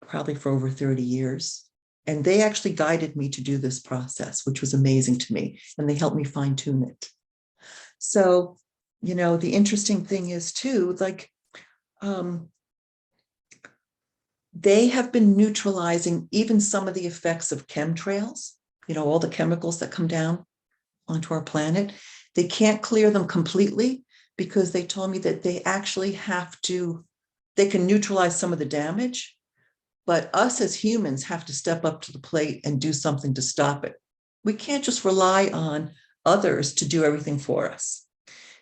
probably for over 30 years. And they actually guided me to do this process, which was amazing to me. And they helped me fine tune it. So, you know, the interesting thing is too, like, they have been neutralizing even some of the effects of chemtrails, you know, all the chemicals that come down onto our planet. They can't clear them completely because they told me that they actually have to, they can neutralize some of the damage, but us as humans have to step up to the plate and do something to stop it. We can't just rely on others to do everything for us.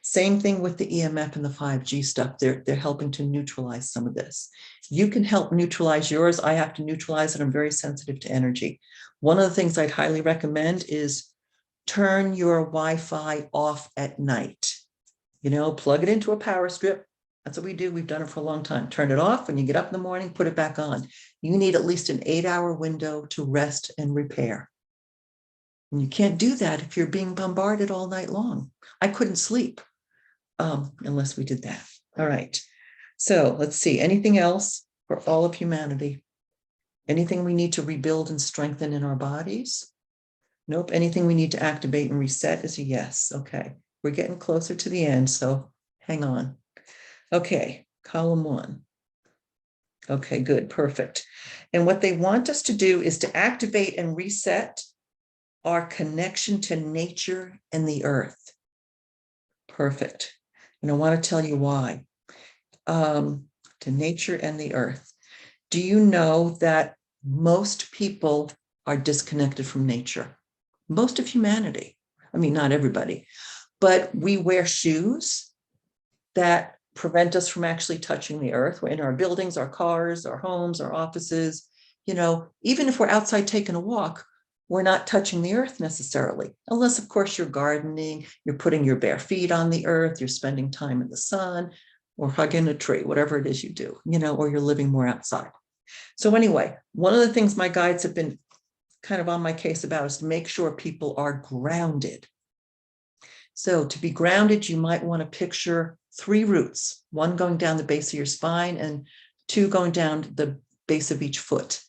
Same thing with the EMF and the 5G stuff. They're helping to neutralize some of this. You can help neutralize yours. I have to neutralize it. I'm very sensitive to energy. One of the things I'd highly recommend is turn your Wi-Fi off at night. You know, plug it into a power strip. That's what we do. We've done it for a long time. Turn it off when you get up in the morning, put it back on. You need at least an 8-hour window to rest and repair. And you can't do that if you're being bombarded all night long. I couldn't sleep unless we did that. All right. So let's see. Anything else for all of humanity? Anything we need to rebuild and strengthen in our bodies? Nope. Anything we need to activate and reset is a yes. Okay. We're getting closer to the end, so hang on. Okay, column 1. Okay, good, perfect. And what they want us to do is to activate and reset our connection to nature and the earth. Perfect. And I want to tell you why. To nature and the earth. Do you know that most people are disconnected from nature? Most of humanity. I mean, not everybody, but we wear shoes that prevent us from actually touching the earth. We're in our buildings, our cars, our homes, our offices. You know, even if we're outside taking a walk, we're not touching the earth necessarily, unless, of course, you're gardening, you're putting your bare feet on the earth, you're spending time in the sun, or hugging a tree, whatever it is you do, you know, or you're living more outside. So anyway, one of the things my guides have been kind of on my case about is to make sure people are grounded. So to be grounded, you might want to picture 3 roots, 1 going down the base of your spine and 2 going down the base of each foot.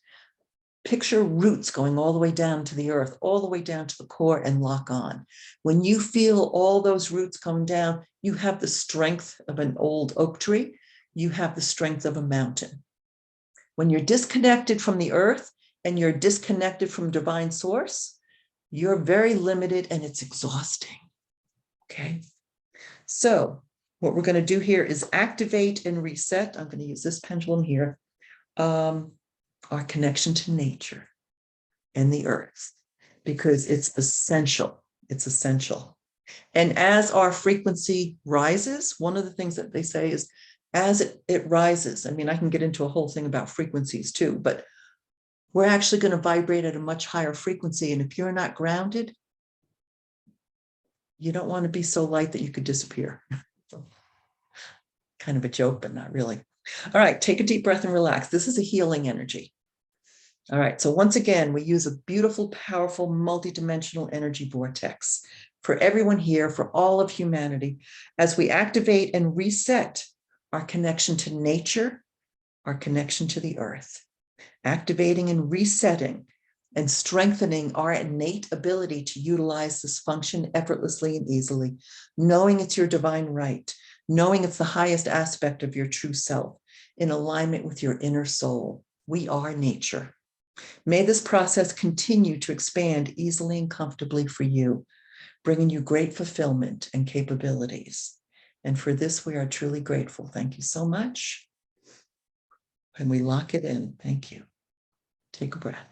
Picture roots going all the way down to the earth, all the way down to the core, and lock on. When you feel all those roots coming down, you have the strength of an old oak tree. You have the strength of a mountain. When you're disconnected from the earth and you're disconnected from divine source, you're very limited and it's exhausting. Okay. So What we're going to do here is activate and reset. I'm going to use this pendulum here. Our connection to nature and the earth, because it's essential. It's essential. And as our frequency rises, one of the things that they say is as it rises, I mean, I can get into a whole thing about frequencies too, but we're actually going to vibrate at a much higher frequency. And if you're not grounded, you don't want to be so light that you could disappear. Kind of a joke, but not really. All right, take a deep breath and relax. This is a healing energy. All right, so once again, we use a beautiful, powerful, multidimensional energy vortex for everyone here, for all of humanity, as we activate and reset our connection to nature, our connection to the earth, activating and resetting and strengthening our innate ability to utilize this function effortlessly and easily, knowing it's your divine right, knowing it's the highest aspect of your true self, in alignment with your inner soul. We are nature. May this process continue to expand easily and comfortably for you, bringing you great fulfillment and capabilities. And for this, we are truly grateful. Thank you so much. And we lock it in. Thank you. Take a breath.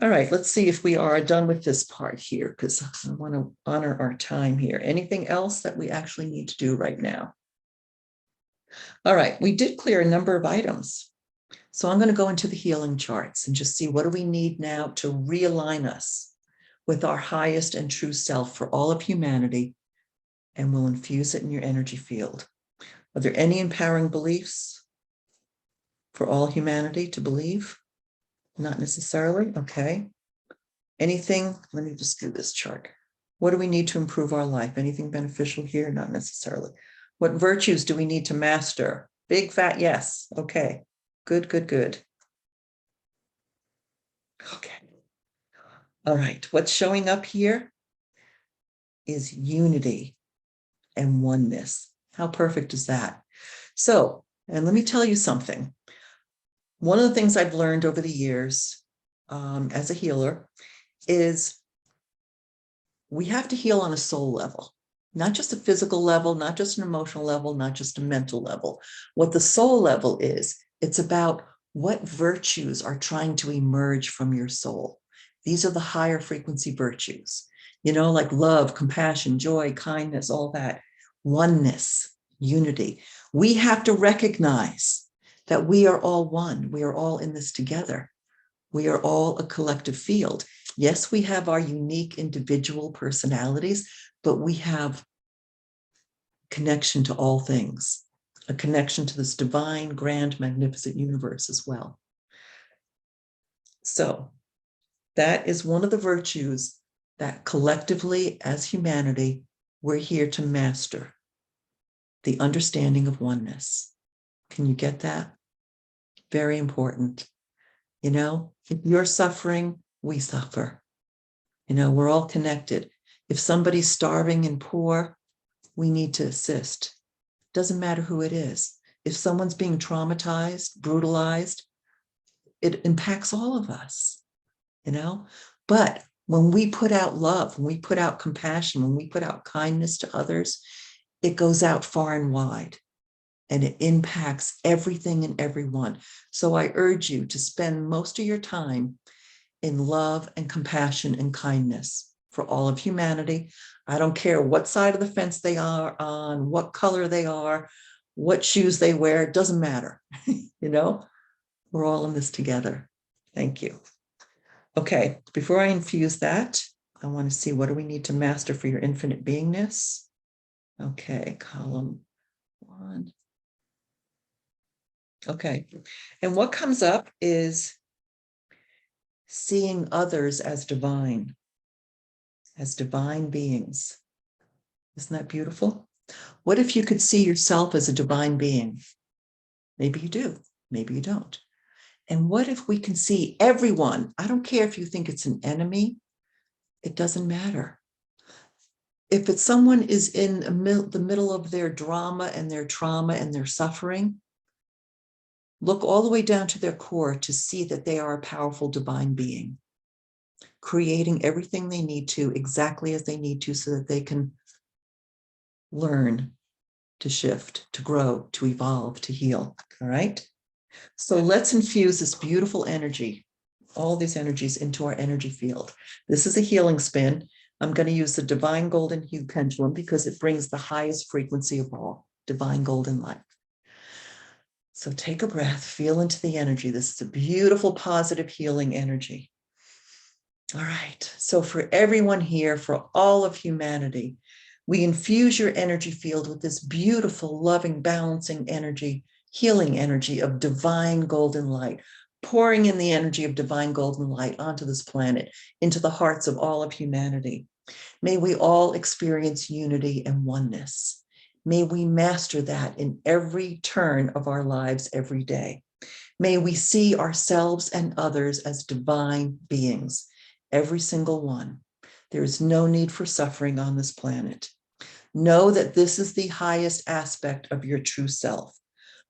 All right, let's see if we are done with this part here, because I want to honor our time here. Anything else that we actually need to do right now? All right, we did clear a number of items. So I'm going to go into the healing charts and just see what do we need now to realign us with our highest and true self for all of humanity, and we'll infuse it in your energy field. Are there any empowering beliefs for all humanity to believe? Not necessarily. Okay. Anything? Let me just do this chart. What do we need to improve our life? Anything beneficial here? Not necessarily. What virtues do we need to master? Big fat yes. Okay. Good, good, good. Okay. All right. What's showing up here is unity and oneness. How perfect is that? So, and let me tell you something. One of the things I've learned over the years as a healer is we have to heal on a soul level, not just a physical level, not just an emotional level, not just a mental level. What the soul level is, it's about what virtues are trying to emerge from your soul. These are the higher frequency virtues, you know, like love, compassion, joy, kindness, all that. Oneness, unity. We have to recognize that we are all one. We are all in this together. We are all a collective field. Yes, we have our unique individual personalities, but we have connection to all things, a connection to this divine, grand, magnificent universe as well. So that is one of the virtues that collectively as humanity, we're here to master, the understanding of oneness. Can you get that? Very important. You know, if you're suffering, we suffer. You know, we're all connected. If somebody's starving and poor, we need to assist. Doesn't matter who it is. If someone's being traumatized, brutalized, it impacts all of us, you know? But when we put out love, when we put out compassion, when we put out kindness to others, it goes out far and wide. And it impacts everything and everyone. So I urge you to spend most of your time in love and compassion and kindness for all of humanity. I don't care what side of the fence they are on, what color they are, what shoes they wear, it doesn't matter. You know, we're all in this together. Thank you. Okay, before I infuse that, I want to see what do we need to master for your infinite beingness. Okay, column 1. Okay, and what comes up is seeing others as divine beings. Isn't that beautiful? What if you could see yourself as a divine being? Maybe you do, maybe you don't. And what if we can see everyone? I don't care if you think it's an enemy, it doesn't matter. If it's someone is in the middle of their drama and their trauma and their suffering, look all the way down to their core to see that they are a powerful divine being, creating everything they need to exactly as they need to so that they can learn, to shift, to grow, to evolve, to heal. All right. So let's infuse this beautiful energy, all these energies into our energy field. This is a healing spin. I'm going to use the divine golden hue pendulum because it brings the highest frequency of all, divine golden light. So take a breath, feel into the energy. This is a beautiful, positive, healing energy. All right. So for everyone here, for all of humanity, we infuse your energy field with this beautiful, loving, balancing energy, healing energy of divine golden light, pouring in the energy of divine golden light onto this planet, into the hearts of all of humanity. May we all experience unity and oneness. May we master that in every turn of our lives every day. May we see ourselves and others as divine beings, every single one. There is no need for suffering on this planet. Know that this is the highest aspect of your true self,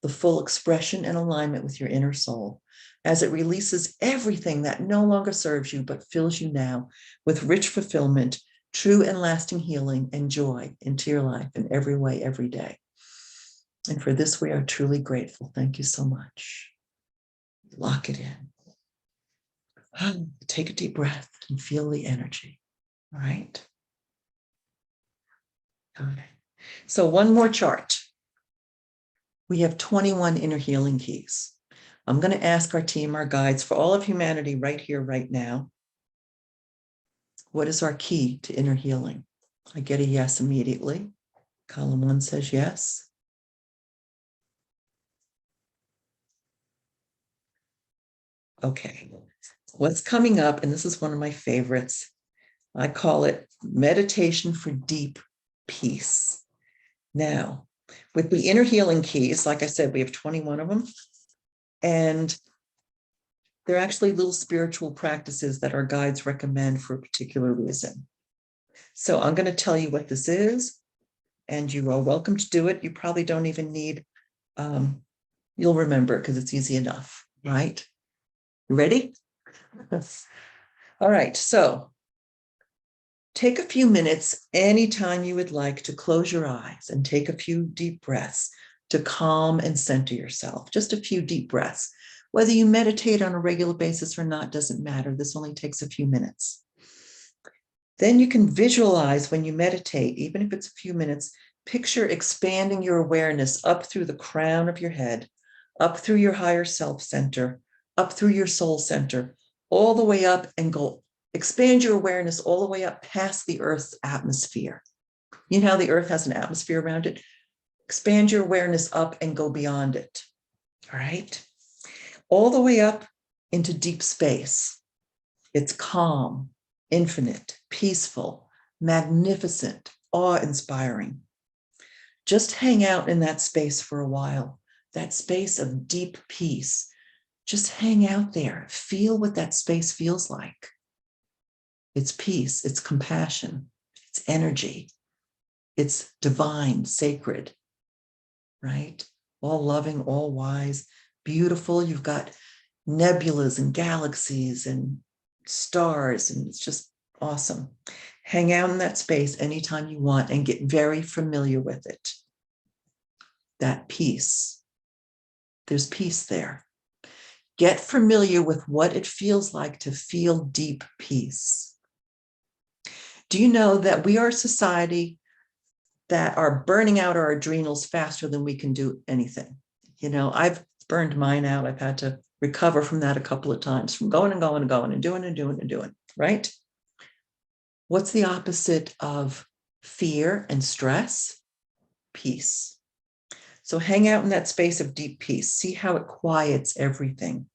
the full expression and alignment with your inner soul, as it releases everything that no longer serves you, but fills you now with rich fulfillment, true and lasting healing and joy into your life in every way, every day. And for this, we are truly grateful. Thank you so much. Lock it in. Take a deep breath and feel the energy. All right. Okay. So one more chart. We have 21 inner healing keys. I'm going to ask our team, our guides, for all of humanity right here, right now, what is our key to inner healing? I get a yes immediately. Column 1 says yes. Okay. What's coming up, and this is one of my favorites, I call it meditation for deep peace. Now, with the inner healing keys, like I said, we have 21 of them, and they're actually little spiritual practices that our guides recommend for a particular reason. So I'm going to tell you what this is, and you are welcome to do it. You probably don't even need, you'll remember because it's easy enough, right? You ready? All right, so take a few minutes anytime you would like to close your eyes and take a few deep breaths to calm and center yourself. Just a few deep breaths. Whether you meditate on a regular basis or not doesn't matter. This only takes a few minutes. Then you can visualize when you meditate, even if it's a few minutes, picture expanding your awareness up through the crown of your head, up through your higher self center, up through your soul center, all the way up and go expand your awareness all the way up past the Earth's atmosphere. You know how the Earth has an atmosphere around it? Expand your awareness up and go beyond it. All right? All the way up into deep space. It's calm, infinite, peaceful, magnificent, awe-inspiring. Just hang out in that space for a while, that space of deep peace. Just hang out there. Feel what that space feels like. It's peace, it's compassion, it's energy, it's divine, sacred, right? All loving, all wise, beautiful. You've got nebulas and galaxies and stars, and it's just awesome. Hang out in that space anytime you want and get very familiar with it. That peace. There's peace there. Get familiar with what it feels like to feel deep peace. Do you know that we are a society that are burning out our adrenals faster than we can do anything? You know, I've burned mine out. I've had to recover from that a couple of times, from going and going and going and doing and doing and doing, right? What's the opposite of fear and stress? Peace. So hang out in that space of deep peace. See how it quiets everything.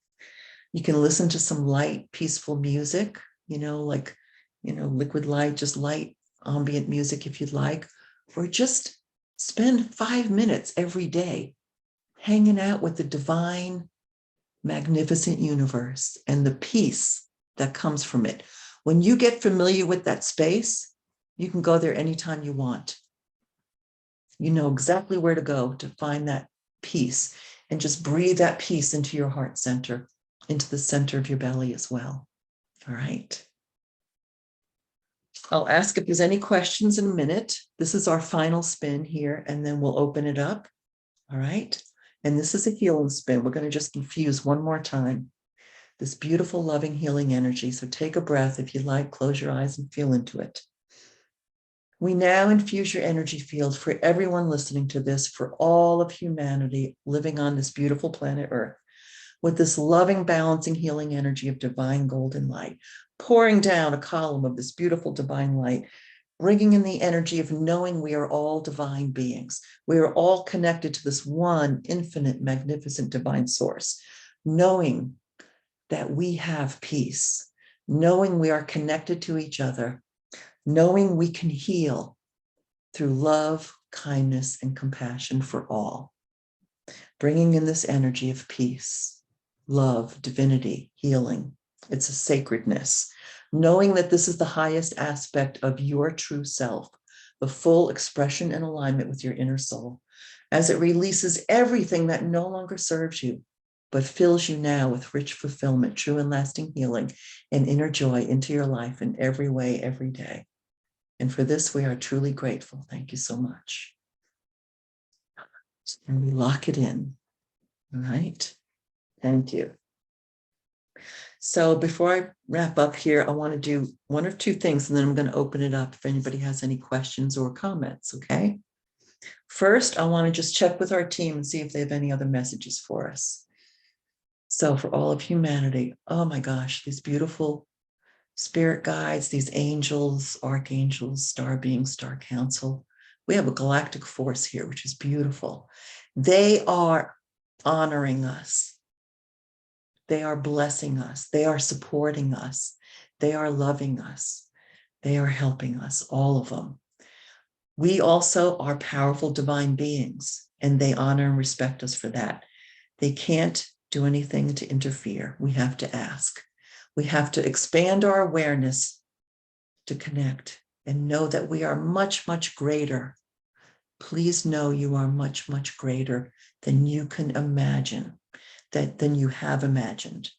You can listen to some light, peaceful music, like, liquid light, just light ambient music if you'd like, or just spend 5 minutes every day hanging out with the divine, magnificent universe and the peace that comes from it. When you get familiar with that space, you can go there anytime you want. You know exactly where to go to find that peace, and just breathe that peace into your heart center, into the center of your belly as well. All right. I'll ask if there's any questions in a minute. This is our final spin here, and then we'll open it up. All right. And this is a healing spin. We're going to just infuse one more time this beautiful, loving, healing energy. So take a breath if you like, close your eyes and feel into it. We now infuse your energy field for everyone listening to this, for all of humanity living on this beautiful planet Earth, with this loving, balancing, healing energy of divine golden light, pouring down a column of this beautiful divine light, bringing in the energy of knowing we are all divine beings. We are all connected to this one infinite, magnificent divine source, knowing that we have peace, knowing we are connected to each other, knowing we can heal through love, kindness, and compassion for all, bringing in this energy of peace, love, divinity, healing. It's a sacredness, knowing that this is the highest aspect of your true self, the full expression and alignment with your inner soul, as it releases everything that no longer serves you, but fills you now with rich fulfillment, true and lasting healing, and inner joy into your life in every way, every day. And for this, we are truly grateful. Thank you so much. And we lock it in. All right. Thank you. So before I wrap up here, I want to do one or two things, and then I'm going to open it up if anybody has any questions or comments, okay? First, I want to just check with our team and see if they have any other messages for us. So for all of humanity, oh my gosh, these beautiful spirit guides, these angels, archangels, star beings, star council. We have a galactic force here, which is beautiful. They are honoring us. They are blessing us. They are supporting us. They are loving us. They are helping us, all of them. We also are powerful divine beings, and they honor and respect us for that. They can't do anything to interfere. We have to ask. We have to expand our awareness to connect and know that we are much, much greater. Please know you are much, much greater than you can imagine, than you have imagined.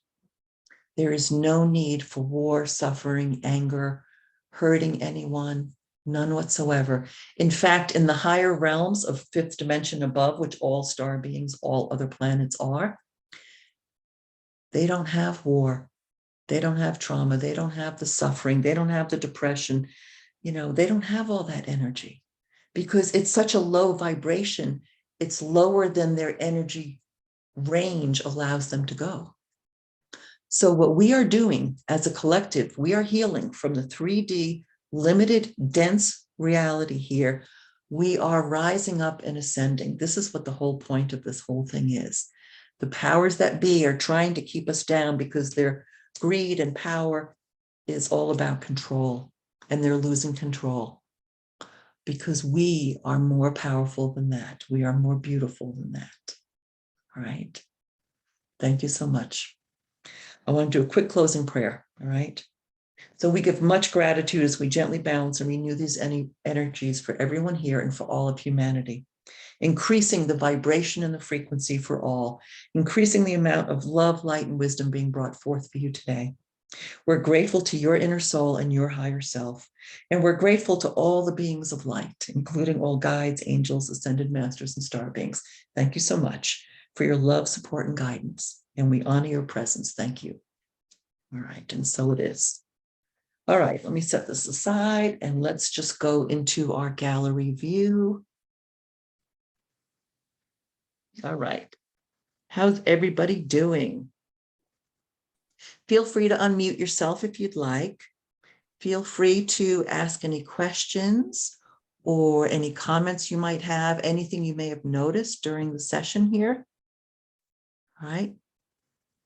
There is no need for war, suffering, anger, hurting anyone, none whatsoever. In fact, in the higher realms of fifth dimension above, which all star beings, all other planets are, they don't have war. They don't have trauma. They don't have the suffering. They don't have the depression. They don't have all that energy because it's such a low vibration. It's lower than their energy range allows them to go. So what we are doing as a collective, we are healing from the 3D limited, dense reality here. We are rising up and ascending. This is what the whole point of this whole thing is. The powers that be are trying to keep us down because their greed and power is all about control, and they're losing control because we are more powerful than that. We are more beautiful than that. All right. Thank you so much. I want to do a quick closing prayer. All right. So we give much gratitude as we gently balance and renew these energies for everyone here and for all of humanity, increasing the vibration and the frequency for all, increasing the amount of love, light, and wisdom being brought forth for you today. We're grateful to your inner soul and your higher self. And we're grateful to all the beings of light, including all guides, angels, ascended masters, and star beings. Thank you so much for your love, support, and guidance. And we honor your presence. Thank you. All right. And so it is. All right. Let me set this aside and let's just go into our gallery view. All right. How's everybody doing? Feel free to unmute yourself if you'd like. Feel free to ask any questions or any comments you might have, anything you may have noticed during the session here. All right.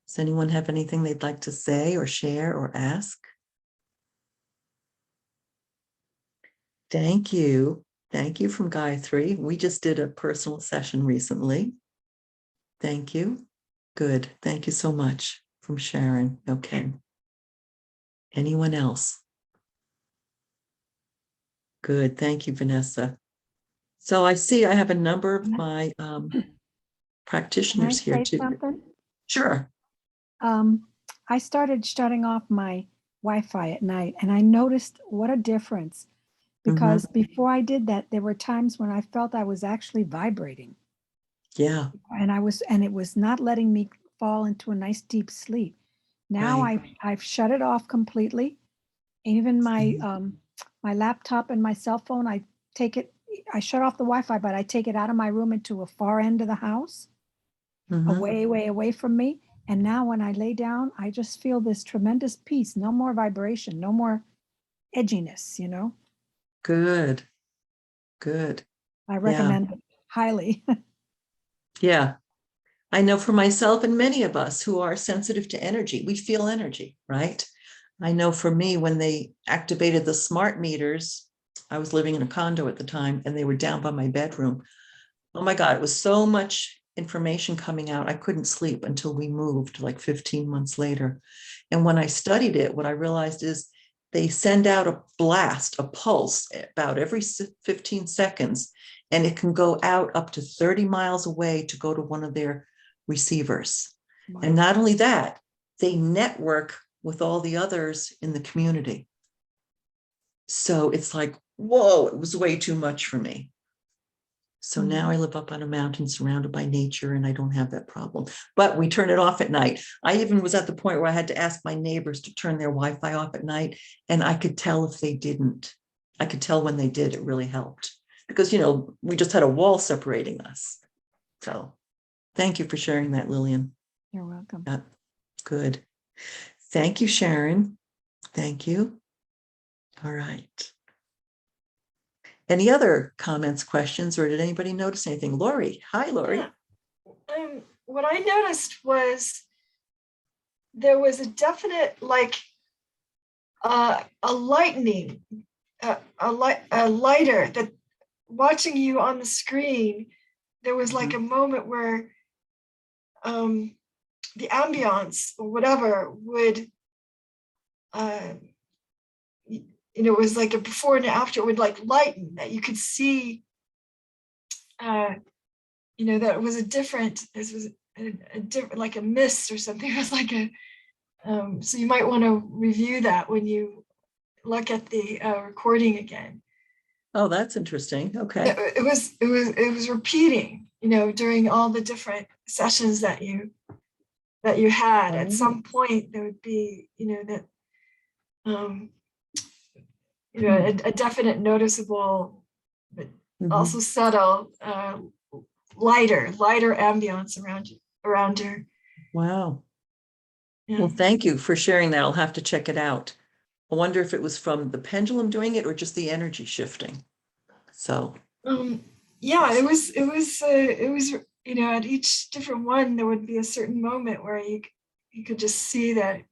Does anyone have anything they'd like to say or share or ask? Thank you. Thank you from Gayatri. We just did a personal session recently. Thank you. Good. Thank you so much from Sharon. Okay. Anyone else? Good. Thank you, Vanessa. So I see I have a number of my practitioners here too. Something? Sure. I started shutting off my Wi-Fi at night, and I noticed what a difference. Because before I did that, there were times when I felt I was actually vibrating, Yeah. and it was not letting me fall into a nice deep sleep. Now Right. I've shut it off completely. Even my my laptop and my cell phone, I shut off the Wi-Fi, but I take it out of my room into a far end of the house, away, way away from me. And now when I lay down, I just feel this tremendous peace. No more vibration, no more edginess, you know. Good. Good. I Yeah. recommend it highly. Yeah. I know for myself and many of us who are sensitive to energy, we feel energy, right? I know for me, when they activated the smart meters, I was living in a condo at the time and they were down by my bedroom. Oh my God, it was so much information coming out. I couldn't sleep until we moved like 15 months later. And when I studied it, what I realized is they send out a blast, a pulse about every 15 seconds, and it can go out up to 30 miles away to go to one of their receivers. Wow. And not only that, they network with all the others in the community. So it's like, whoa, it was way too much for me. So now I live up on a mountain surrounded by nature and I don't have that problem. But we turn it off at night. I even was at the point where I had to ask my neighbors to turn their Wi-Fi off at night. And I could tell if they didn't. I could tell when they did. It really helped. Because, you know, we just had a wall separating us. So thank you for sharing that, Lillian. You're welcome. Yeah, good. Thank you, Sharon. Thank you. All right. Any other comments, questions, or did anybody notice anything? Lori. Hi, Lori. Yeah. What I noticed was there was a definite, like, a lightening, a lighter, that watching you on the screen, there was like a moment where the ambiance or whatever would, it was like a before and after, it would like lighten, that you could see, that it was this was a different, like a mist or something. It was like so you might want to review that when you look at the recording again. Oh, that's interesting. Okay. It was repeating, during all the different sessions that you had. At some point there would be, that a definite, noticeable, but also subtle, lighter ambiance around you. Wow. Yeah. Well, thank you for sharing that. I'll have to check it out. I wonder if it was from the pendulum doing it or just the energy shifting. So yeah, it was at each different one there would be a certain moment where you could just see that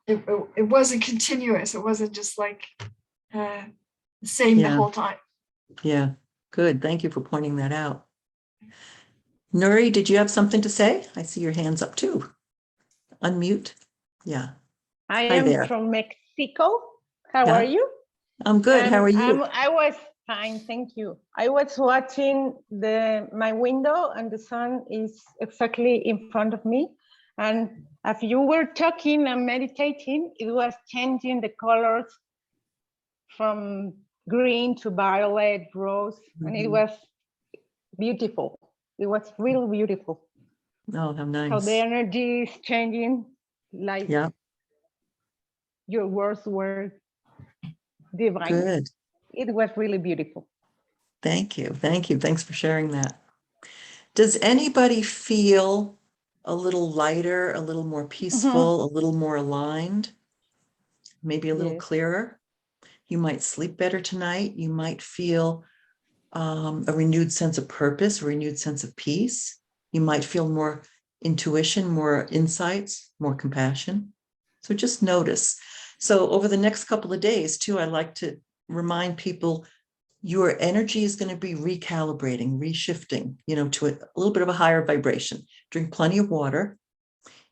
it wasn't continuous. It wasn't just like the same the whole time. Yeah, good. Thank you for pointing that out. Nuri, did you have something to say? I see your hands up too. Unmute. Yeah. I am from Mexico. How are you? I'm good. How are you? I was fine, thank you. I was watching my window and the sun is exactly in front of me. And as you were talking and meditating, it was changing the colors from green to violet, rose, and it was beautiful. It was really beautiful. Oh, how nice. How the energy is changing, like your words were divine. Good. It was really beautiful. Thank you. Thank you. Thanks for sharing that. Does anybody feel a little lighter, a little more peaceful, a little more aligned, maybe a little clearer? You might sleep better tonight. You might feel a renewed sense of purpose, a renewed sense of peace. You might feel more intuition, more insights, more compassion. So just notice. So over the next couple of days too, I like to remind people your energy is going to be recalibrating, reshifting, to a little bit of a higher vibration. Drink plenty of water,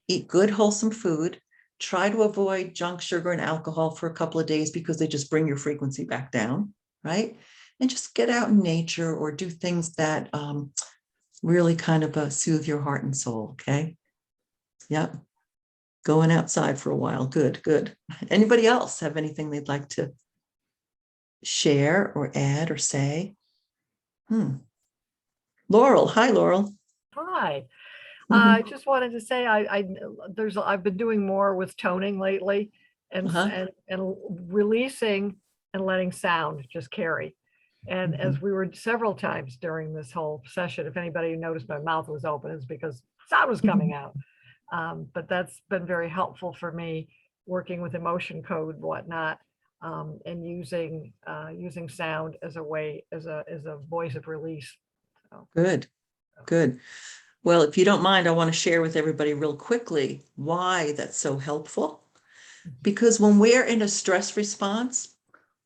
eat good, wholesome food, try to avoid junk, sugar, and alcohol for a couple of days because they just bring your frequency back down, right? And just get out in nature or do things that really kind of soothe your heart and soul, okay? Yep. Going outside for a while. Good, good. Anybody else have anything they'd like to share or add or say? Laurel. Hi, Laurel. Hi. Mhm. I just wanted to say I've been doing more with toning lately and and releasing and letting sound just carry. And as we were several times during this whole session, if anybody noticed my mouth was open, it's because sound was coming out. But that's been very helpful for me working with emotion code, whatnot, and using sound as a way, as a voice of release. So, Good, good. Well, if you don't mind, I want to share with everybody real quickly why that's so helpful. Because when we're in a stress response,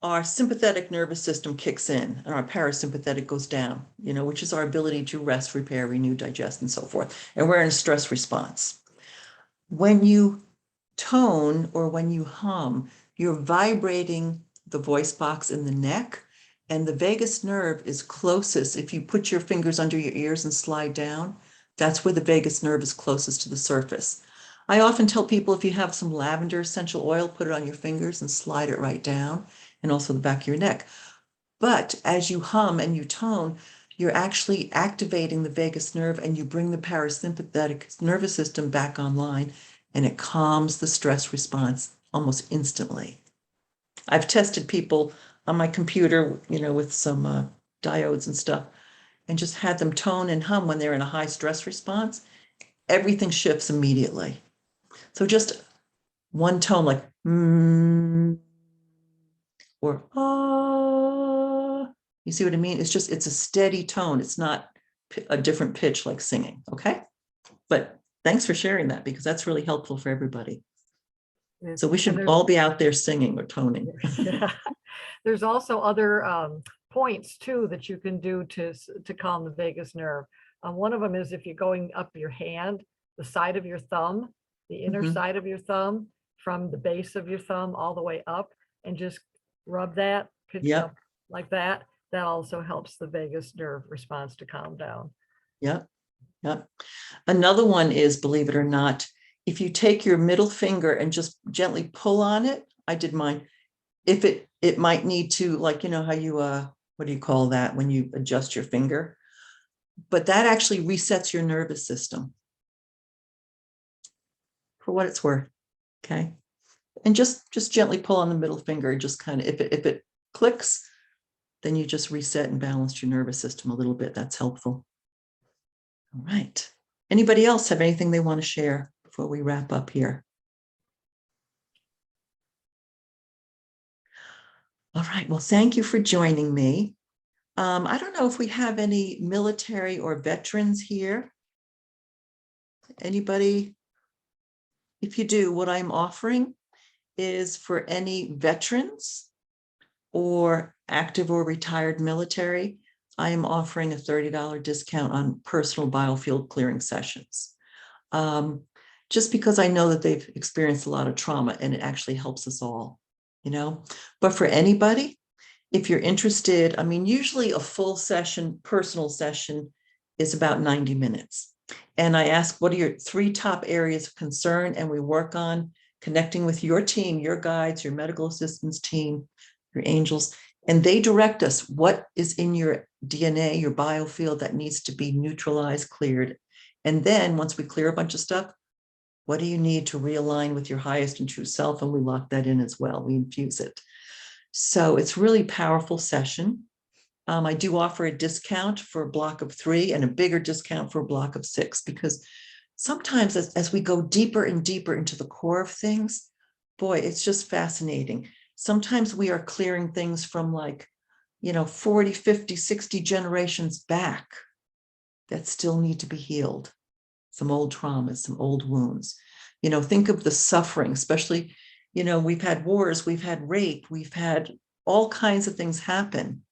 our sympathetic nervous system kicks in and our parasympathetic goes down, which is our ability to rest, repair, renew, digest, and so forth. And we're in a stress response. When you tone or when you hum, you're vibrating the voice box in the neck, and the vagus nerve is closest. If you put your fingers under your ears and slide down, that's where the vagus nerve is closest to the surface. I often tell people, if you have some lavender essential oil, put it on your fingers and slide it right down, and also the back of your neck. But as you hum and you tone, you're actually activating the vagus nerve, and you bring the parasympathetic nervous system back online, and it calms the stress response almost instantly. I've tested people on my computer, with some diodes and stuff, and just had them tone and hum when they're in a high stress response. Everything shifts immediately. So just one tone like or you see what I mean? It's a steady tone. It's not a different pitch like singing. Okay. But thanks for sharing that, because that's really helpful for everybody. So we should all be out there singing or toning. yeah. There's also other points too that you can do to calm the vagus nerve. One of them is if you're going up your hand, the side of your thumb, the inner side of your thumb, from the base of your thumb all the way up, and just rub that, Yep. like that. That also helps the vagus nerve response to calm down. Yep. Yep. Another one is, believe it or not, if you take your middle finger and just gently pull on it, I did mine. If it might need to, like, how you, what do you call that when you adjust your finger? But that actually resets your nervous system, for what it's worth. Okay. And just gently pull on the middle finger, just kind of, if it clicks, then you just reset and balance your nervous system a little bit. That's helpful. All right. Anybody else have anything they want to share before we wrap up here? All right. Well, thank you for joining me. I don't know if we have any military or veterans here. Anybody? If you do, what I'm offering is for any veterans or active or retired military, I am offering a $30 discount on personal biofield clearing sessions. Just because I know that they've experienced a lot of trauma, and it actually helps us all, But for anybody, if you're interested, I mean, usually a full session, personal session, is about 90 minutes. And I ask, what are your 3 top areas of concern? And we work on connecting with your team, your guides, your medical assistance team, your angels, and they direct us what is in your DNA, your biofield, that needs to be neutralized, cleared. And then once we clear a bunch of stuff, what do you need to realign with your highest and true self? And we lock that in as well. We infuse it. So it's really powerful session. I do offer a discount for a block of 3 and a bigger discount for a block of 6, because sometimes as we go deeper and deeper into the core of things, boy, it's just fascinating. Sometimes we are clearing things from 40, 50, 60 generations back that still need to be healed. Some old traumas, some old wounds. Think of the suffering, especially, we've had wars, we've had rape, we've had all kinds of things happen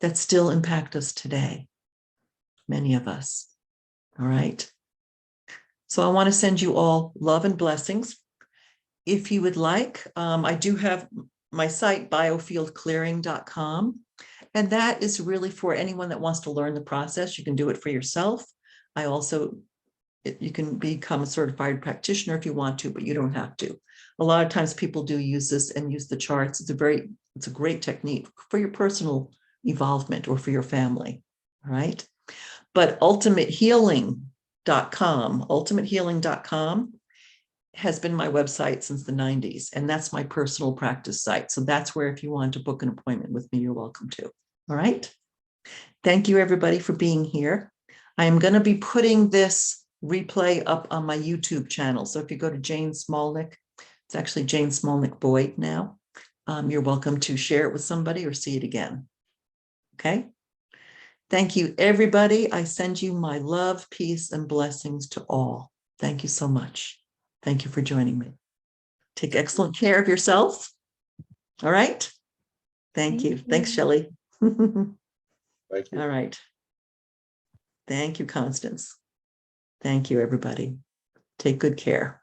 that still impact us today. Many of us. All right. So I want to send you all love and blessings. If you would like, I do have my site, biofieldclearing.com. And that is really for anyone that wants to learn the process. You can do it for yourself. I also You can become a certified practitioner if you want to, but you don't have to. A lot of times people do use this and use the charts. It's a great technique for your personal evolvement or for your family. All right. But ultimatehealing.com has been my website since the 90s. And that's my personal practice site. So that's where, if you want to book an appointment with me, you're welcome to. All right. Thank you, everybody, for being here. I am going to be putting this replay up on my YouTube channel. So if you go to Jane Smolnick, it's actually Jane Smolnick Boyd now. You're welcome to share it with somebody or see it again. Okay. Thank you, everybody. I send you my love, peace, and blessings to all. Thank you so much. Thank you for joining me. Take excellent care of yourself. All right. Thank you. Thanks, Shelley. Thank you. All right. Thank you, Constance. Thank you, everybody. Take good care.